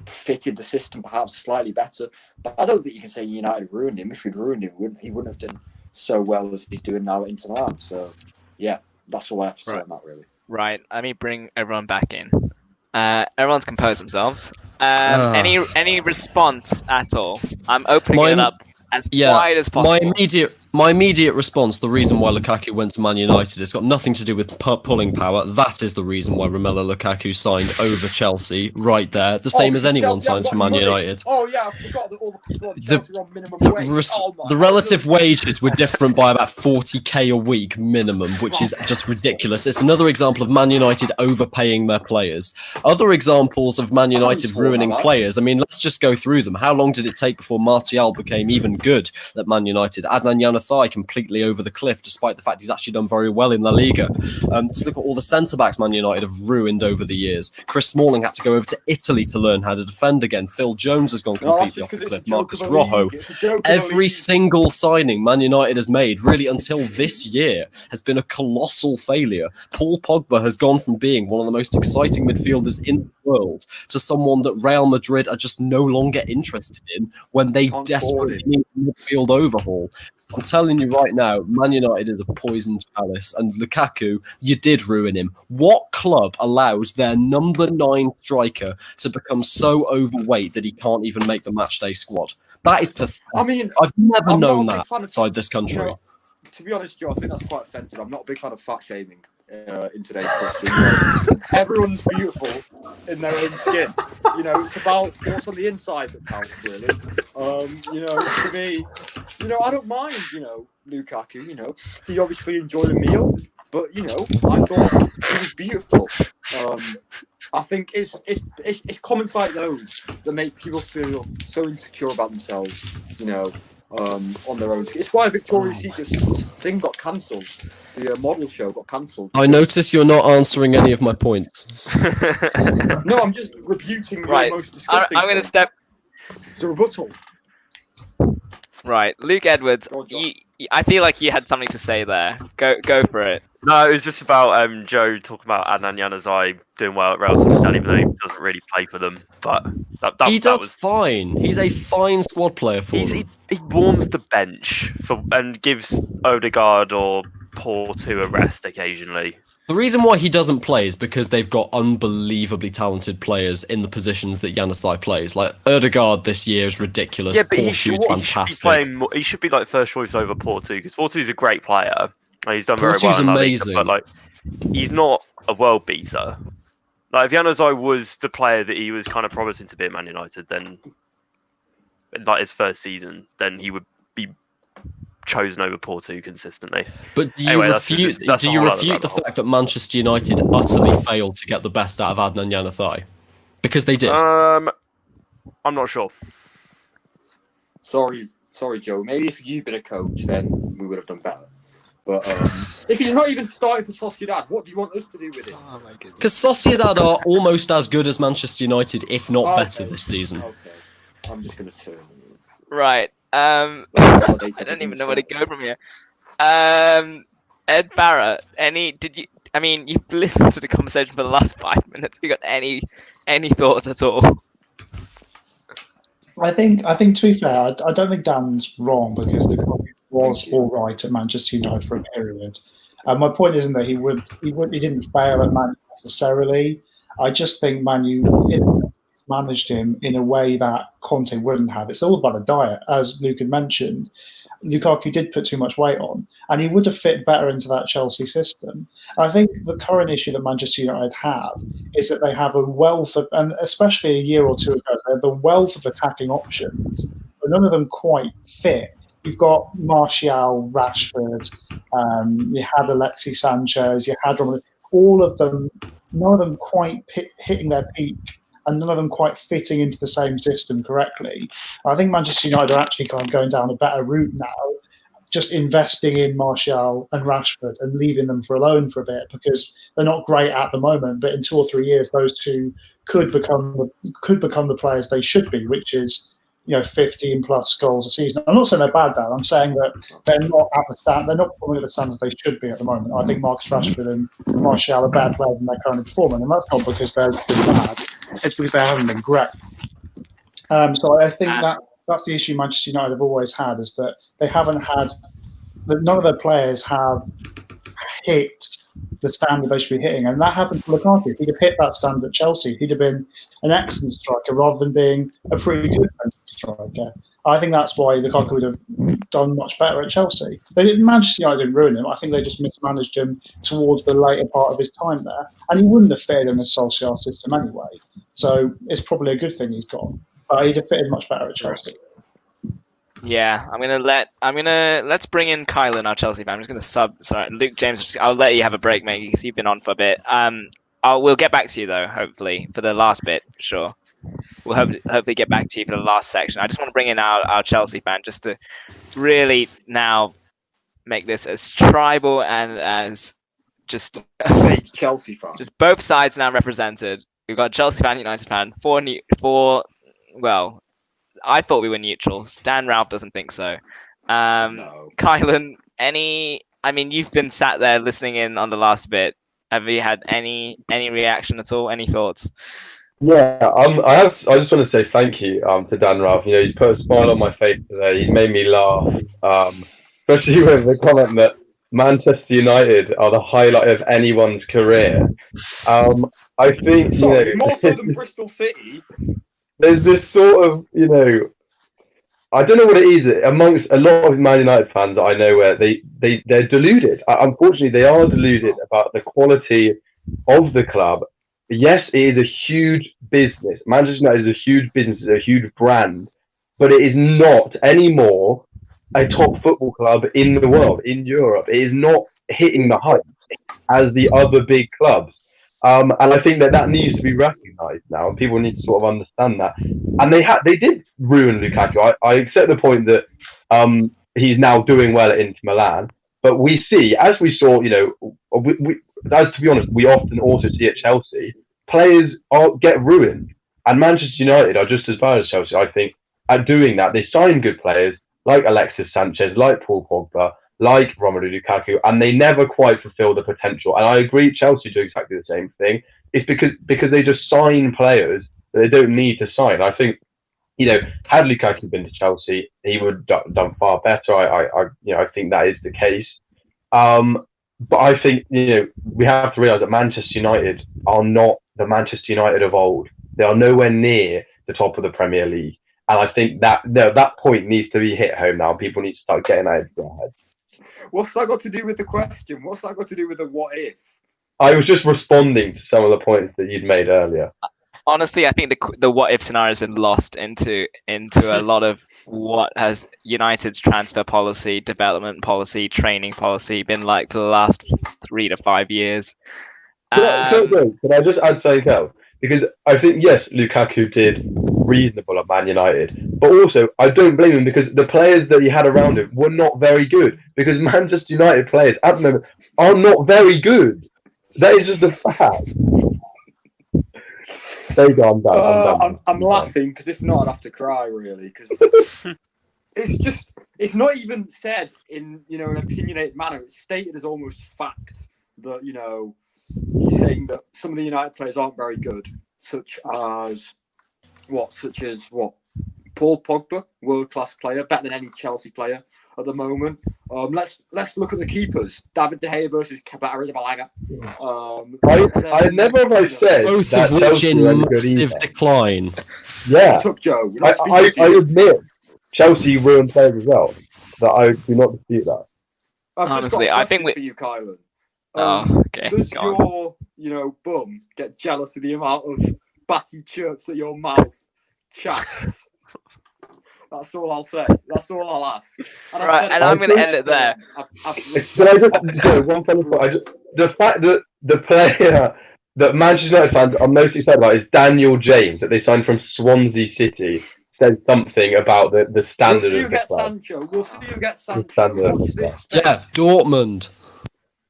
fitted the system perhaps slightly better, but I don't think you can say United ruined him. If we'd ruined him, he wouldn't have done so well as he's doing now at Inter Milan. So yeah, that's all I have to say on that, really. Right, let me bring everyone back in. Everyone's composed themselves. Any response at all? I'm opening it up as wide as possible. My immediate response, the reason why Lukaku went to Man United, it's got nothing to do with pulling power. That is the reason why Romelu Lukaku signed over Chelsea right there. The same as anyone signs for Man United. Oh yeah, I forgot that all the people on Chelsea are on minimum wage. The relative wages were different by about 40k a week minimum, which is just ridiculous. It's another example of Man United overpaying their players. Other examples of Man United ruining players. I mean, let's just go through them. How long did it take before Martial became even good at Man United? Adnan Januzaj completely over the cliff, despite the fact he's actually done very well in La Liga. Let's look at all the centre-backs Man United have ruined over the years. Chris Smalling had to go over to Italy to learn how to defend again. Phil Jones has gone completely off the cliff. Marcus Rojo. Every single signing Man United has made, really until this year, has been a colossal failure. Paul Pogba has gone from being one of the most exciting midfielders in the world to someone that Real Madrid are just no longer interested in when they desperately need a midfield overhaul. I'm telling you right now, Man United is a poison chalice, and Lukaku, you did ruin him. What club allows their number 9 striker to become so overweight that he can't even make the matchday squad? That is pathetic. I've never known that outside this country. To be honest, Joe, I think that's quite offensive. I'm not a big fan of fat shaming in today's question. Everyone's beautiful in their own skin. It's about what's on the inside that counts, really. To me, I don't mind, Lukaku, he obviously enjoyed a meal, but, I thought he was beautiful. I think it's comments like those that make people feel so insecure about themselves, you know, on their own. It's why Victoria's Secret's thing got cancelled. The model show got cancelled. I notice you're not answering any of my points. No, I'm just rebuting Right. the most disgusting. I'm going to step. It's a rebuttal. Right, Luke Edwards. Go on, Josh. I feel like you had something to say there. Go for it. No, it was just about Joe talking about Adnan Januzaj doing well at Real Sociedad, even though he doesn't really play for them. But He that does was fine. He's a fine squad player for them. he warms the bench and gives Odegaard or Porto a rest occasionally. The reason why he doesn't play is because they've got unbelievably talented players in the positions that Januzaj plays. Like Odegaard this year is ridiculous. Yeah, but Porto's fantastic. He should be like first choice over Porto because Porto's a great player. Like, he's done very well Porto's in La Liga, amazing. but like he's not a world beater. Like if Januzaj was the player that he was kind of promising to be at Man United, then like his first season, then he would be chosen over Porto consistently. But do you Anyway, refute, that's do a you whole other refute the rabbit hole. fact that Manchester United utterly failed to get the best out of Adnan Januzaj? Because they did. I'm not sure. Sorry, Joe. Maybe if you'd been a coach, then we would have done better. But if he's not even starting for Sociedad, what do you want us to do with it? Oh my goodness. Because Sociedad are almost as good as Manchester United, if not better this season. Okay, I'm just gonna turn. Right. I I don't even know where to go from here. Ed Barrett, you've listened to the conversation for the last 5 minutes. You got any thoughts at all? I think to be fair, I don't think Dan's wrong because the Lukaku was all right at Manchester United for a period. My point isn't that he didn't fail at Man necessarily. I just think Man U managed him in a way that Conte wouldn't have. It's all about the diet, as Luke had mentioned. Lukaku did put too much weight on, and he would have fit better into that Chelsea system. I think the current issue that Manchester United have is that they have a wealth of, and especially a year or two ago, they had the wealth of attacking options, but none of them quite fit. You've got Martial, Rashford, you had Alexis Sanchez, you had all of them, none of them quite hitting their peak, and none of them quite fitting into the same system correctly. I think Manchester United are actually kind of going down a better route now, just investing in Martial and Rashford and leaving them alone for a bit because they're not great at the moment. But in 2 or 3 years, those two could become the players they should be, which is 15 plus goals a season. I'm not saying they're bad, Dan. I'm saying that they're not at the stand. They're not performing at the standards they should be at the moment. I think Marcus Rashford and Martial are bad players and they're currently performing, and that's not because they're bad. It's because they haven't been great. So I think that's the issue Manchester United have always had, is that they haven't had. None of their players have hit the standard they should be hitting, and that happened to Lukaku. If he'd have hit that standard at Chelsea, he'd have been an excellent striker rather than being a pretty good striker. I think that's why Lukaku would have done much better at Chelsea. Manchester United didn't ruin him. I think they just mismanaged him towards the later part of his time there, and he wouldn't have fitted in the Solskjaer system anyway. So it's probably a good thing he's gone. But he'd have fitted much better at Chelsea. Yeah, let's bring in Kylan, our Chelsea fan. I'm just gonna sorry, Luke James. I'll let you have a break, mate, because you've been on for a bit. We'll get back to you though, hopefully for the last bit. Sure, we'll hopefully get back to you for the last section. I just want to bring in our Chelsea fan just to really now make this as tribal and as just fake Chelsea fan. Just both sides now represented. We've got Chelsea fan, United fan, four. Well, I thought we were neutrals. Dan Ralph doesn't think so. No. Kylan, you've been sat there listening in on the last bit. Have you had any reaction at all? Any thoughts? Yeah, I just want to say thank you to Dan Ralph. He's put a smile on my face today. He's made me laugh, especially with the comment that Manchester United are the highlight of anyone's career. I think more so than Bristol City. There's this sort of, I don't know what it is amongst a lot of Man United fans that I know where they're deluded. Unfortunately, they are deluded about the quality of the club. Yes, it is a huge business. Manchester United is a huge business, it's a huge brand, but it is not anymore a top football club in the world, in Europe. It is not hitting the heights as the other big clubs. And I think that needs to be recognised now, and people need to sort of understand that. And they did ruin Lukaku. I accept the point that he's now doing well at Inter Milan, but we see, as we saw, as to be honest, we often also see at Chelsea, players get ruined, and Manchester United are just as bad as Chelsea, I think, at doing that. They sign good players like Alexis Sanchez, like Paul Pogba, like Romelu Lukaku, and they never quite fulfill the potential. And I agree, Chelsea do exactly the same thing. It's because they just sign players that they don't need to sign. I think, had Lukaku been to Chelsea, he would have done far better. I think that is the case. But I think, we have to realise that Manchester United are not the Manchester United of old. They are nowhere near the top of the Premier League. And I think that point needs to be hit home now. People need to start getting out of their head. What's that got to do with the question? What's that got to do with the what if? I was just responding to some of the points that you'd made earlier. Honestly, I think the what if scenario has been lost into a lot of what has United's transfer policy, development policy, training policy been like for the last 3 to 5 years. Can I just add something else? Because I think, yes, Lukaku did reasonable at Man United, but also I don't blame him because the players that he had around him were not very good. Because Manchester United players at the moment are not very good. That is just a fact. There you go, I'm done. I'm laughing because if not, I'd have to cry really. Because it's not even said in an opinionated manner. It's stated as almost fact that he's saying that some of the United players aren't very good, such as what Paul Pogba, world-class player, better than any Chelsea player at the moment. Let's look at the keepers. David De Gea versus Kepa Arrizabalaga. I never have said both that of which in massive decline. Yeah, What's up, Joe? I admit Chelsea ruined players as well. That I do not dispute that. Honestly, I think for you, Kylan. Okay. Does your bum get jealous of the amount of batty chirps that your mouth chats? That's all I'll say. That's all I'll ask. And I'm going to end it there. Can I just say one final point? The fact that the player that Manchester United fans are most excited about is Daniel James, that they signed from Swansea City, says something about the standard of the club. We'll see who gets Sancho. Yeah, Dortmund.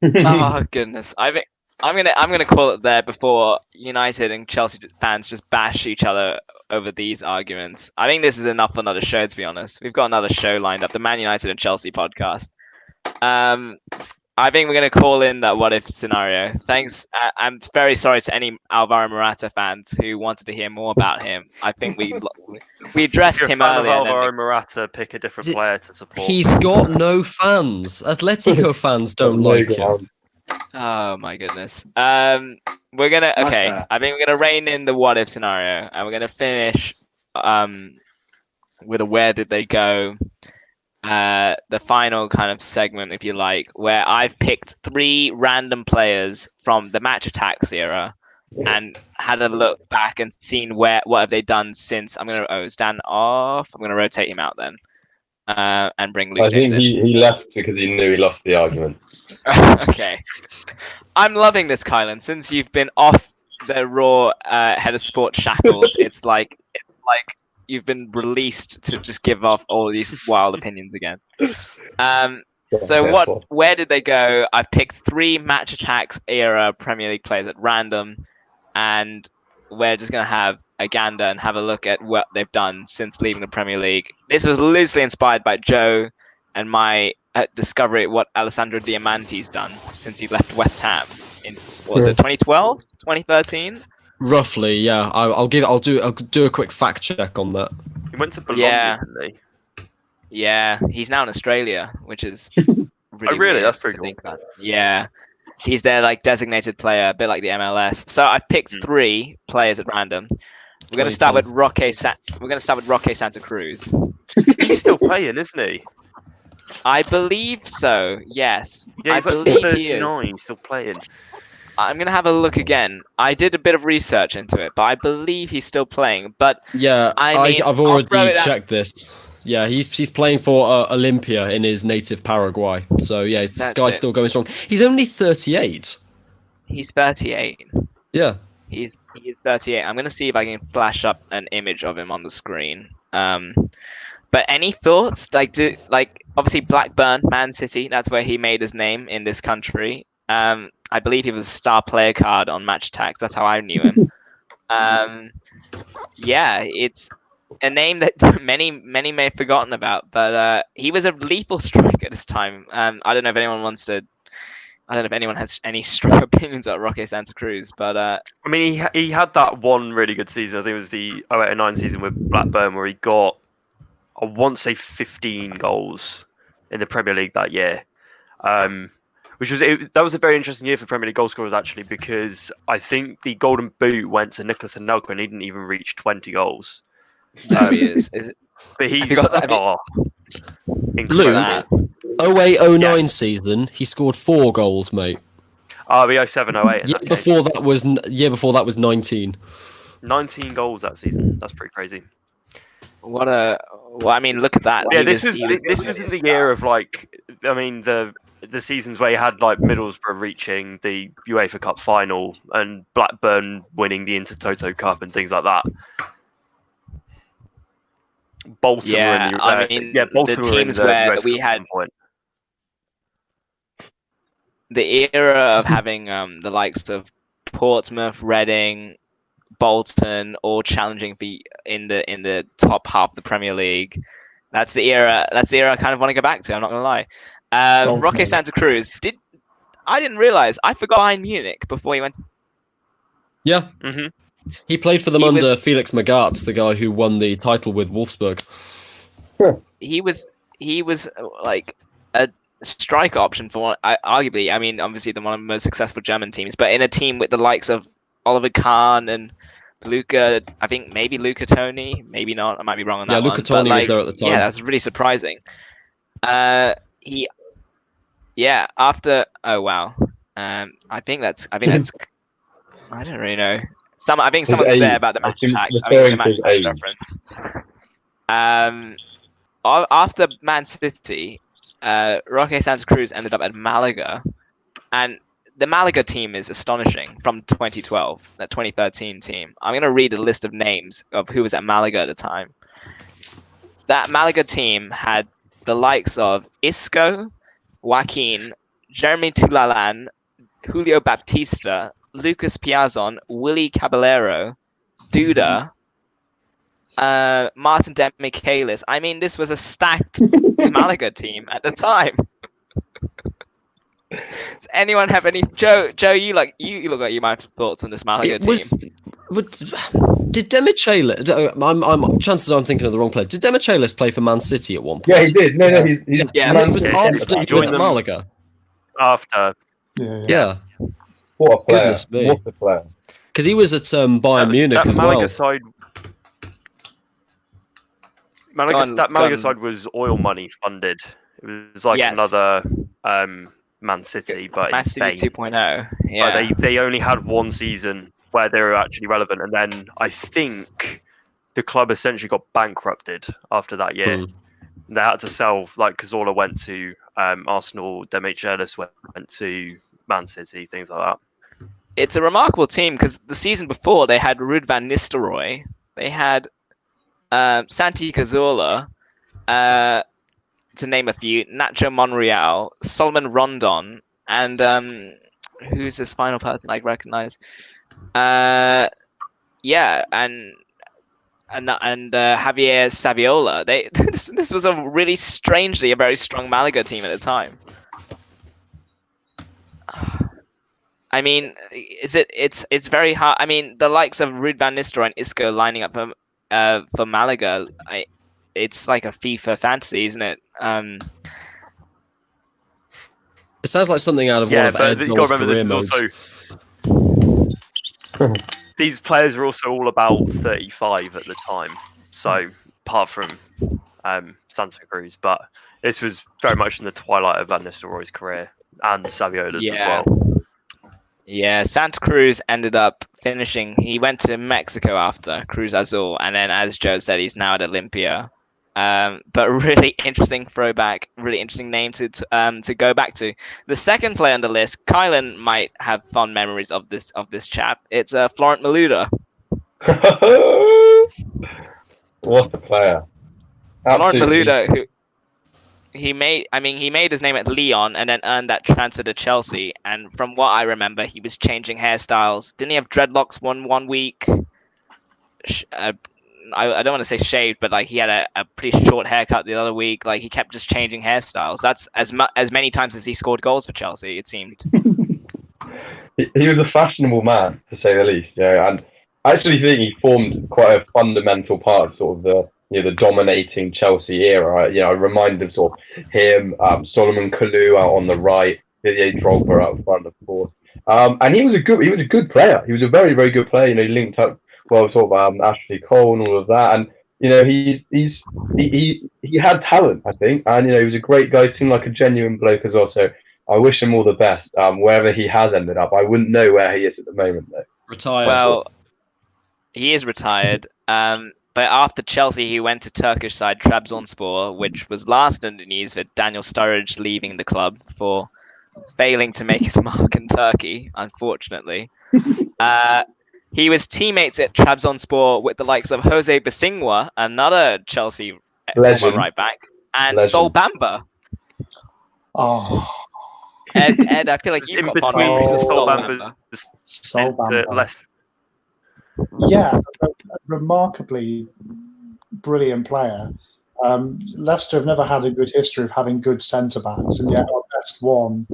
Oh goodness! I think I'm gonna call it there before United and Chelsea fans just bash each other over these arguments. I think this is enough for another show. To be honest, we've got another show lined up, the Man United and Chelsea podcast. I think we're gonna call in that what if scenario. Thanks. I'm very sorry to any Alvaro Morata fans who wanted to hear more about him. I think we addressed him earlier. Alvaro Morata, pick a different player to support. He's got no fans. Atletico fans don't like him. Oh my goodness. We're gonna I think we're gonna rein in the what if scenario, and we're gonna finish with a where did they go. The final kind of segment, if you like, where I've picked 3 random players from the Match Attacks era and had a look back and seen what have they done since. I'm gonna stand off. I'm gonna rotate him out then, and bring Luke. I think he left because he knew he lost the argument. Okay, I'm loving this, Kylan. Since you've been off the Raw head of sport shackles, it's like you've been released to just give off all these wild opinions again. Where did they go? I picked 3 Match Attacks era Premier League players at random, and we're just going to have a gander and have a look at what they've done since leaving the Premier League. This was loosely inspired by Joe and my discovery of what Alessandro Diamante's done since he left West Ham in 2012, 2013. Roughly, yeah. I'll do a quick fact check on that. He went to Bologna, didn't he? Yeah, he's now in Australia, which is really really? That's pretty cool. Yeah, he's their designated player, a bit like the MLS. So I've picked 3 players at random. We're going to start with Roque Santa Cruz. He's still playing, isn't he? I believe so. Yes. Yeah, he's like 39. He's still playing. I'm going to have a look again. I did a bit of research into it, but I believe he's still playing. But yeah, I've already checked this. Yeah, he's playing for Olympia in his native Paraguay. So yeah, this guy's still going strong. He's only 38. He's 38. Yeah. He is 38. I'm gonna see if I can flash up an image of him on the screen. But any thoughts? Obviously Blackburn, Man City. That's where he made his name in this country. I believe he was a star player card on Match Attacks. That's how I knew him. Yeah, it's a name that many may have forgotten about. But he was a lethal striker at this time. I don't know if anyone wants to. I don't know if anyone has any strong opinions about Roque Santa Cruz, but I mean, he had that one really good season. I think it was the 08-09 season with Blackburn, where he got, I want to say, 15 goals in the Premier League that year. That was a very interesting year for Premier League goal scorers, actually, because I think the Golden Boot went to Nicolas Anelka, and he didn't even reach 20 goals. there he is. But he's Luke, incredible. 08-09 Yes. season, he scored 4 goals, mate. Oh, the 07-08. Year before that was 19. 19 goals that season. That's pretty crazy. I mean, look at that. Yeah, this was in the year of the seasons where you had like Middlesbrough reaching the UEFA Cup final and Blackburn winning the Intertoto Cup and things like that. Bolton Yeah, were in the the teams where we had the era of having the likes of Portsmouth, Reading, Bolton, all challenging in the top half of the Premier League. That's the era. That's the era I kind of want to go back to. I'm not gonna lie. Roque Santa Cruz I didn't realize. I forgot Bayern Munich before he went. Yeah. Mm-hmm. He played for them under Felix Magath, the guy who won the title with Wolfsburg. He was like a strike option for arguably. I mean, obviously one of the most successful German teams, but in a team with the likes of Oliver Kahn and Luca. I think maybe Luca Toni, maybe not. I might be wrong on that. Yeah, Luca Toni was there at the time. Yeah, that's really surprising. After wow. I think that's I don't really know. I think someone's there about the match attack. I think it's a match attack reference. After Man City, Roque Santa Cruz ended up at Malaga, and the Malaga team is astonishing from 2012, that 2013 team. I'm going to read a list of names of who was at Malaga at the time. That Malaga team had the likes of Isco, Joaquin, Jeremy Toulalan, Julio Baptista, Lucas Piazon, Willy Caballero, Duda, Martin Demichelis. I mean, this was a stacked Malaga team at the time. Does anyone have any? Joe, you look like you might have thoughts on this Malaga team. Did Demichelis? Chances are I'm thinking of the wrong player. Did Demichelis play for Man City at one point? Yeah, he did. No, he's it was after he joined Malaga. After. Yeah. What a player! Goodness me. What a player! Because he was at Bayern Munich as Malaga well. Side. That Malaga side was oil money funded. It was like another Man City, but in Spain. 2.0. Yeah. But they only had one season where they were actually relevant, and then I think the club essentially got bankrupted after that year. They had to sell. Like Cazorla went to Arsenal, Demichelis went to Man City, things like that. It's a remarkable team because the season before they had Ruud van Nistelrooy, they had Santi Cazorla, to name a few, Nacho Monreal, Solomon Rondon, and who's this final person I recognize? And Javier Saviola. This was a really strangely a very strong Malaga team at the time. I mean, it's very hard. I mean, the likes of Ruud van Nistelrooy and Isco lining up for Malaga, it's like a FIFA fantasy, isn't it? It sounds like something out of one of Ed Doll's career modes. These players were also all about 35 at the time, so apart from Santa Cruz, but this was very much in the twilight of Van Nistelrooy's career and Saviola's as well. Yeah, Santa Cruz ended up finishing. He went to Mexico after Cruz Azul, and then, as Joe said, he's now at Olympia. But really interesting throwback, really interesting name to go back to. The second player on the list, Kylan might have fond memories of this chap. It's Florent Malouda. What a player! Florent Absolutely. Malouda, who he made his name at Lyon and then earned that transfer to Chelsea. And from what I remember, he was changing hairstyles. Didn't he have dreadlocks one week? I don't want to say shaved, but like he had a pretty short haircut the other week. Like he kept just changing hairstyles. That's as many times as he scored goals for Chelsea, it seemed. He was a fashionable man, to say the least. Yeah, and I actually think he formed quite a fundamental part of sort of the dominating Chelsea era. I remind of sort of him, Solomon Kalou out on the right, Didier Drogba out front, of course. And he was a good player. He was a very, very good player. He linked up well, sort of Ashley Cole and all of that, and he had talent, I think, and he was a great guy. Seemed like a genuine bloke as well. So I wish him all the best. Wherever he has ended up, I wouldn't know where he is at the moment though. Retired. Well, he is retired. But after Chelsea, he went to Turkish side Trabzonspor, which was last in the news with Daniel Sturridge leaving the club for failing to make his mark in Turkey, unfortunately. He was teammates at Trabzonspor with the likes of Jose Basingwa, another Chelsea former right back, and Sol Bamba. Oh, Ed, I feel like you've In got fond between memories of Sol Sol Bamba. Bamba. Yeah, a remarkably brilliant player. Leicester have never had a good history of having good centre backs, and yet our best one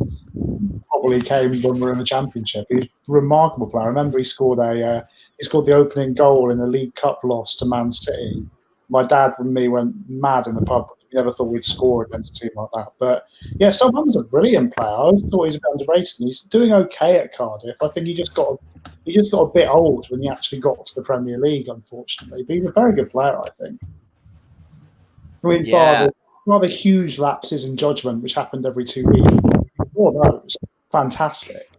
probably came when we were in the Championship. He's a remarkable player. I remember he scored the opening goal in the League Cup loss to Man City. My dad and me went mad in the pub. We never thought we'd score against a team like that. But yeah, Solomon's a brilliant player. I always thought he was a bit underrated. He's doing okay at Cardiff. I think he just got a bit old when he actually got to the Premier League, unfortunately. But he's a very good player, I think. I mean, rather huge lapses in judgment, which happened every 2 weeks. Before those, fantastic.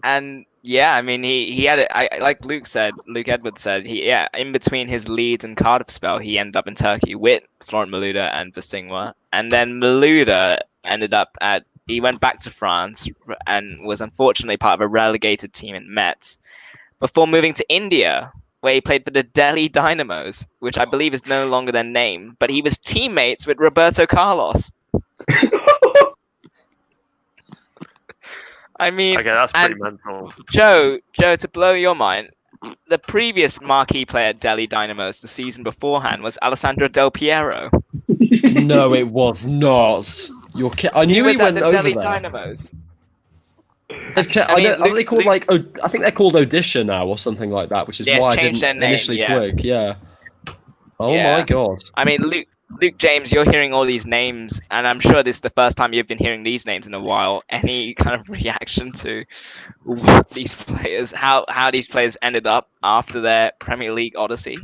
And yeah, I mean, he had it. Like Luke Edwards said, in between his Leeds and Cardiff spell, he ended up in Turkey with Florent Malouda and Basingwa, and then Malouda he went back to France and was unfortunately part of a relegated team in Metz before moving to India, where he played for the Delhi Dynamos, which I believe is no longer their name, but he was teammates with Roberto Carlos. I mean, okay, that's pretty mental. Joe, to blow your mind, the previous marquee player at Delhi Dynamos the season beforehand was Alessandro Del Piero. No, it was not. I knew he went over Delhi there. Dynamos. I think they're called Odisha now or something like that, which is why I didn't initially click. Yeah. Oh my god. I mean, Luke James, you're hearing all these names, and I'm sure this is the first time you've been hearing these names in a while. Any kind of reaction to what these players, how these players ended up after their Premier League odyssey?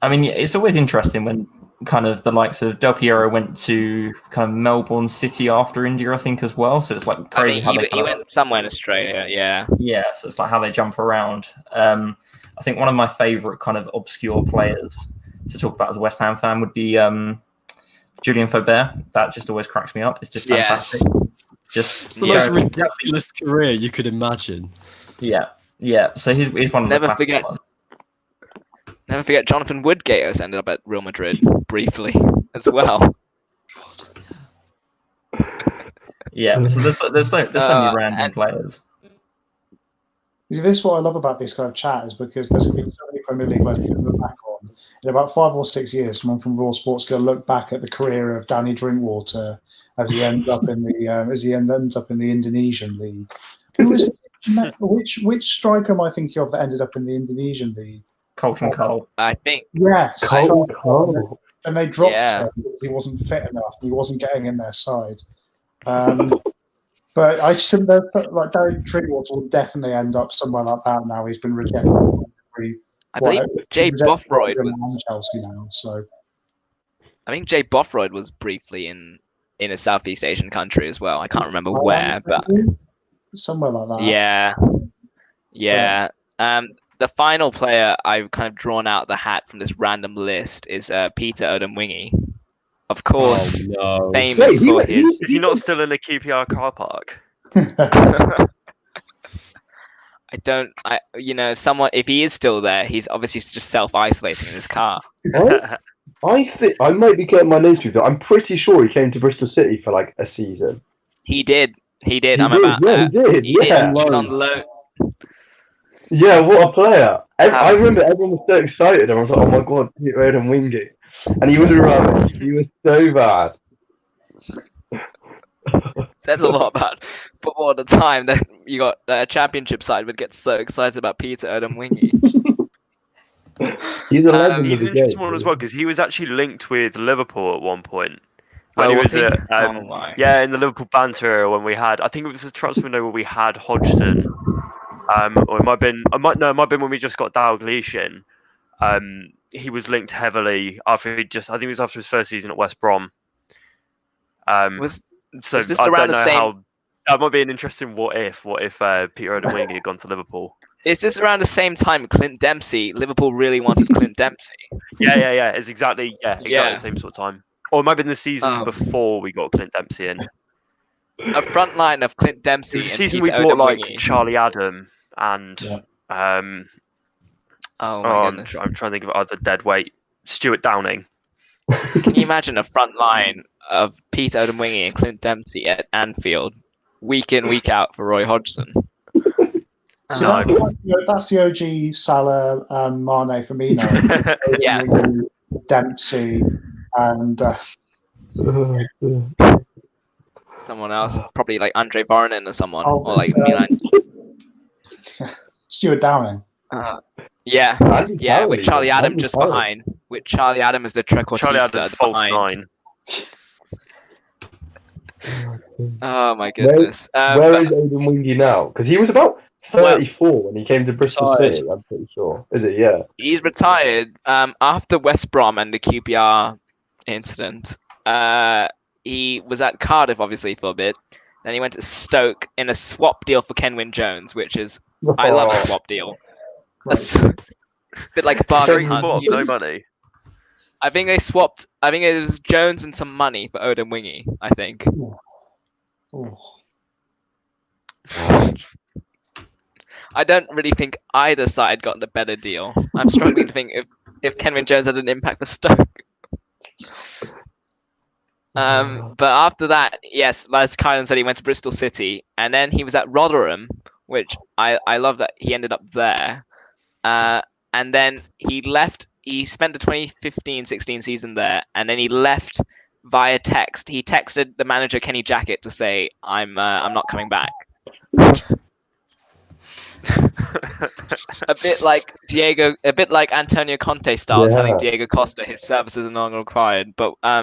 I mean, it's always interesting when kind of the likes of Del Piero went to kind of Melbourne City after India, I think, as well. So it's like crazy how he went somewhere in Australia, yeah. Yeah, so it's like how they jump around. I think one of my favourite kind of obscure players to talk about as a West Ham fan would be Julien Faubert. That just always cracks me up. It's just fantastic. It's the most ridiculous career you could imagine. Yeah. So he's one of the classic ones. Never forget Jonathan Woodgate has ended up at Real Madrid briefly as well. Yeah, so there's so many random players. This is what I love about this kind of chat, is because there's going to be so many Premier League players we can look back on. In about 5 or 6 years, someone from Raw Sport's going to look back at the career of Danny Drinkwater as he ends up in the Indonesian league. Who was which striker am I thinking of that ended up in the Indonesian league? Colton Cole. I think. Yes. Colton Cole. And they dropped him because he wasn't fit enough. He wasn't getting in their side. But I just think that like Danny Drinkwater will definitely end up somewhere like that now. He's been rejected. I believe Jay Bothroyd was Chelsea now. So I think Jay Bothroyd was briefly in a Southeast Asian country as well. I can't remember where, but somewhere like that. Yeah. the final player I've kind of drawn out the hat from this random list is Peter Odemwingie. Of course, no. famous for his. Is he not still in a QPR car park? Someone, if he is still there, he's obviously just self-isolating in his car. I think I might be getting my name confused. I'm pretty sure he came to Bristol City for like a season. He did. He did. He did. Yeah. On loan. Yeah, what a player! I remember everyone was so excited. I was like, "Oh my god, Peter Odemwingie," and he was rubbish. He was so bad. Says a lot about football at the time that you got a championship side would get so excited about Peter Odemwingie. He's a legend. He's an interesting one as well because he was actually linked with Liverpool at one point. When Oh, he was was he? at, yeah, in the Liverpool banter era when we had, I think it was a transfer window where we had Hodgson, or it might have been when we just got Dalglish in. He was linked heavily after I think it was after his first season at West Brom. Was So this I around don't the know same- how that might be an interesting what if Peter Odemwingie had gone to Liverpool. Is this around the same time Clint Dempsey? Liverpool really wanted Clint Dempsey. Yeah. It's exactly Yeah. the same sort of time. Or it might have been the season Um, before we got Clint Dempsey in. A front line of Clint It Dempsey was the and season Peter we bought like Odemwingie. Charlie Adam and Oh my goodness! I'm trying to think of other dead weight. Stuart Downing. Can you imagine a front line of Peter Odemwingie and Clint Dempsey at Anfield, week in, week out for Roy Hodgson? So that's the OG Salah, Mane, Firmino, Yeah. Dempsey, and Someone else, probably like Andre Voronin or someone, Oh, or like Milan. Stuart Downing. Yeah, Andy yeah, Carroll with even. Charlie Adam Andy just Carroll. behind. With Charlie Adam as the trequartista Charlie Adam false behind. 9. Oh my goodness! Where but- is Odemwingie now? Because he was about 34 when he came to Bristol Retired. City. I'm pretty sure. Is it? Yeah. He's retired after West Brom and the QPR incident. He was at Cardiff, obviously, for a bit. Then he went to Stoke in a swap deal for Kenwyne Jones, which is I love a swap deal. A bit like a bargain Straight hunt. swap, you know? no money. I think they swapped. I think it was Jones and some money for Odemwingie. I think. Oh. I don't really think either side got the better deal. I'm struggling to think if Kenwyne Jones had an impact for Stoke. But after that, yes, as Kylan said, he went to Bristol City, and then he was at Rotherham, which I love that he ended up there. And then he left. He spent the 2015-16 season there, and then he left via text. He texted the manager Kenny Jackett to say, "I'm not coming back." a bit like Antonio Conte style, telling Yeah. Diego Costa his services are no longer required. But I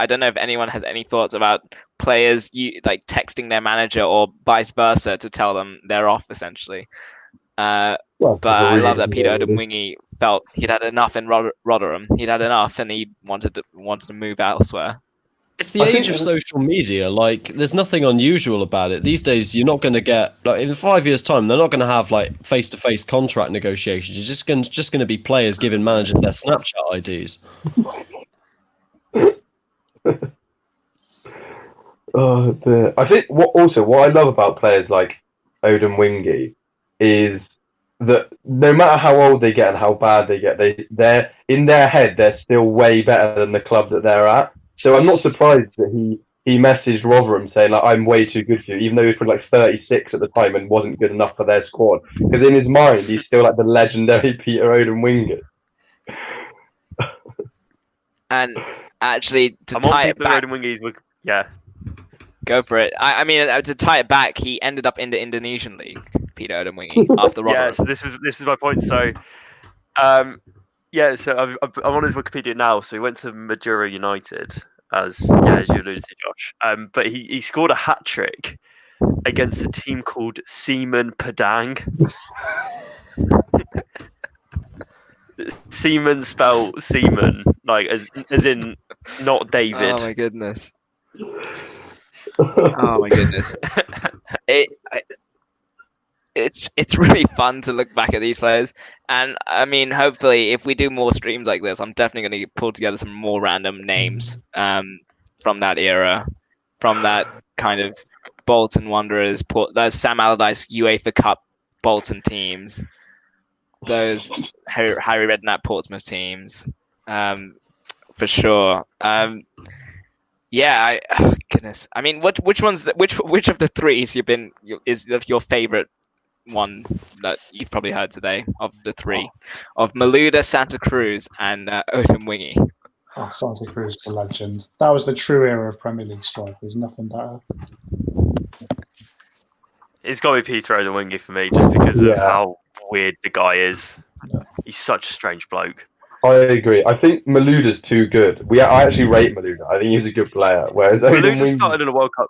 don't know if anyone has any thoughts about players like texting their manager or vice versa to tell them they're off, essentially. But I love that Peter Odemwingie felt he'd had enough in Rotherham. He'd had enough, and he wanted to move elsewhere. It's the age of social media. Like, there's nothing unusual about it. These days, you're not going to get, like, in 5 years' time, they're not going to have, like, face-to-face contract negotiations. It's just going to be players giving managers their Snapchat IDs. Oh, dear. I think what I love about players like Odemwingie is that no matter how old they get and how bad they get, they're in their head they're still way better than the club that they're at. So I'm not surprised that he messaged Rotherham saying like, I'm way too good for you, even though he was probably like 36 at the time and wasn't good enough for their squad. Because in his mind he's still like the legendary Peter Odemwingie. And actually, to I'm tie on it Peter back, Odemwingie's yeah. Go for it. I mean, to tie it back, he ended up in the Indonesian league, Peter Odemwingie, after Rotherham. Yeah, so this is my point. So, so I'm on his Wikipedia now. So he went to Madura United, as you alluded to, Josh. But he scored a hat trick against a team called Seaman Padang. Seaman spelled Seaman, like as in not David. Oh my goodness. Oh my goodness. it's really fun to look back at these players, and I mean, hopefully, if we do more streams like this, I'm definitely going to pull together some more random names from that era, from that kind of Bolton Wanderers, those Sam Allardyce UEFA Cup Bolton teams, those Harry Redknapp Portsmouth teams, for sure. Yeah, goodness. I mean, which of the threes is your favorite one that you've probably heard today of the three, of Malouda, Santa Cruz, and Odin Wingy? Oh, Santa Cruz is a legend. That was the true era of Premier League strikers. Nothing better. It's got to be Peter Odin for me, just because of how weird the guy is. He's such a strange bloke. I agree. I think Malouda's too good. I actually rate Malouda. I think he's a good player. Whereas Malouda started in a World Cup.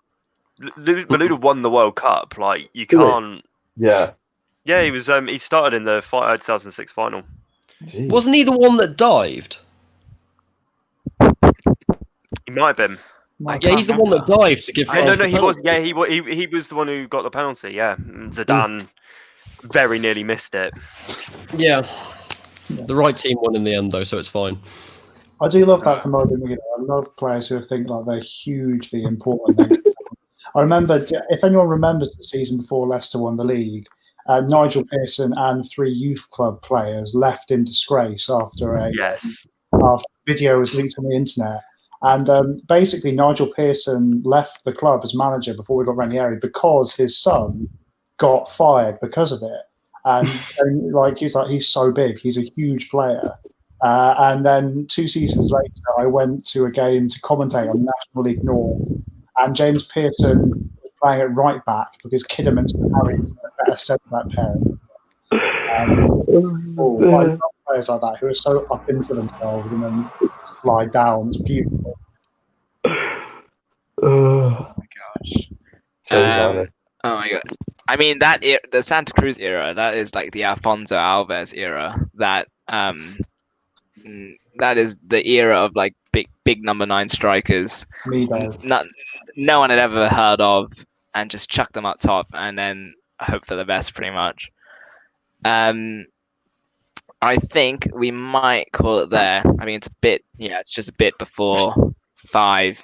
Malouda won the World Cup. Like, you can't. Yeah. Yeah, he was. He started in the 2006 final. Jeez. Wasn't he the one that dived? He might have been. Yeah, he's the one that dived to give France No, the he was. penalty. Yeah, he was the one who got the penalty. Yeah, and Zidane very nearly missed it. Yeah. The right team won in the end, though, so it's fine. I do love that from Odin. I love players who think like they're hugely important. I remember, if anyone remembers the season before Leicester won the league, Nigel Pearson and 3 youth club players left in disgrace after after video was leaked on the internet. And basically, Nigel Pearson left the club as manager before we got Ranieri because his son got fired because of it. And like he's so big, he's a huge player. And then 2 seasons later, I went to a game to commentate on National League North, and James Pearson was playing at right back because Kidderminster and Harry a better centre back pair. I love players like that who are so up into themselves and then slide down. It's beautiful. Oh my gosh. Oh my god. I mean, the Santa Cruz era, that is like the Alfonso Alves era. That is the era of like big number 9 strikers. No one had ever heard of, and just chuck them up top and then hope for the best, pretty much. I think we might call it there. I mean, it's just a bit before 5.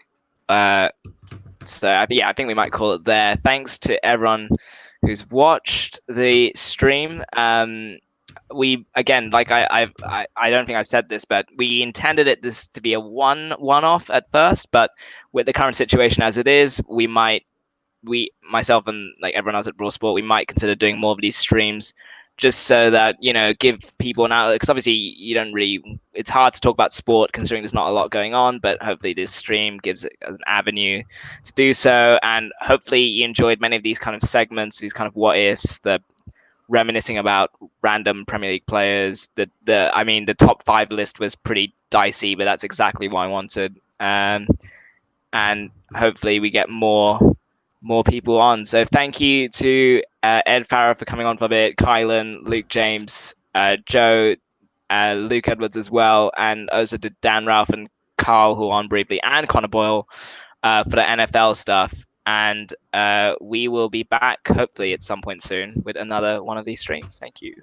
So I think we might call it there. Thanks to everyone who's watched the stream. We again, like I don't think I've said this, but we intended this to be a one-off at first, but with the current situation as it is, myself and like everyone else at RAW Sport, we might consider doing more of these streams, just so that, give people an outlet, because obviously it's hard to talk about sport considering there's not a lot going on, but hopefully this stream gives it an avenue to do so. And hopefully you enjoyed many of these kind of segments, these kind of what ifs, the reminiscing about random Premier League players. The top 5 list was pretty dicey, but that's exactly what I wanted. And hopefully we get more people on. So thank you to Ed Farrow for coming on for a bit, Kylan, Luke James, Joe, Luke Edwards as well, and also to Dan Ralph and Carl, who are on briefly, and Connor Boyle for the NFL stuff. And we will be back hopefully at some point soon with another one of these streams. Thank you.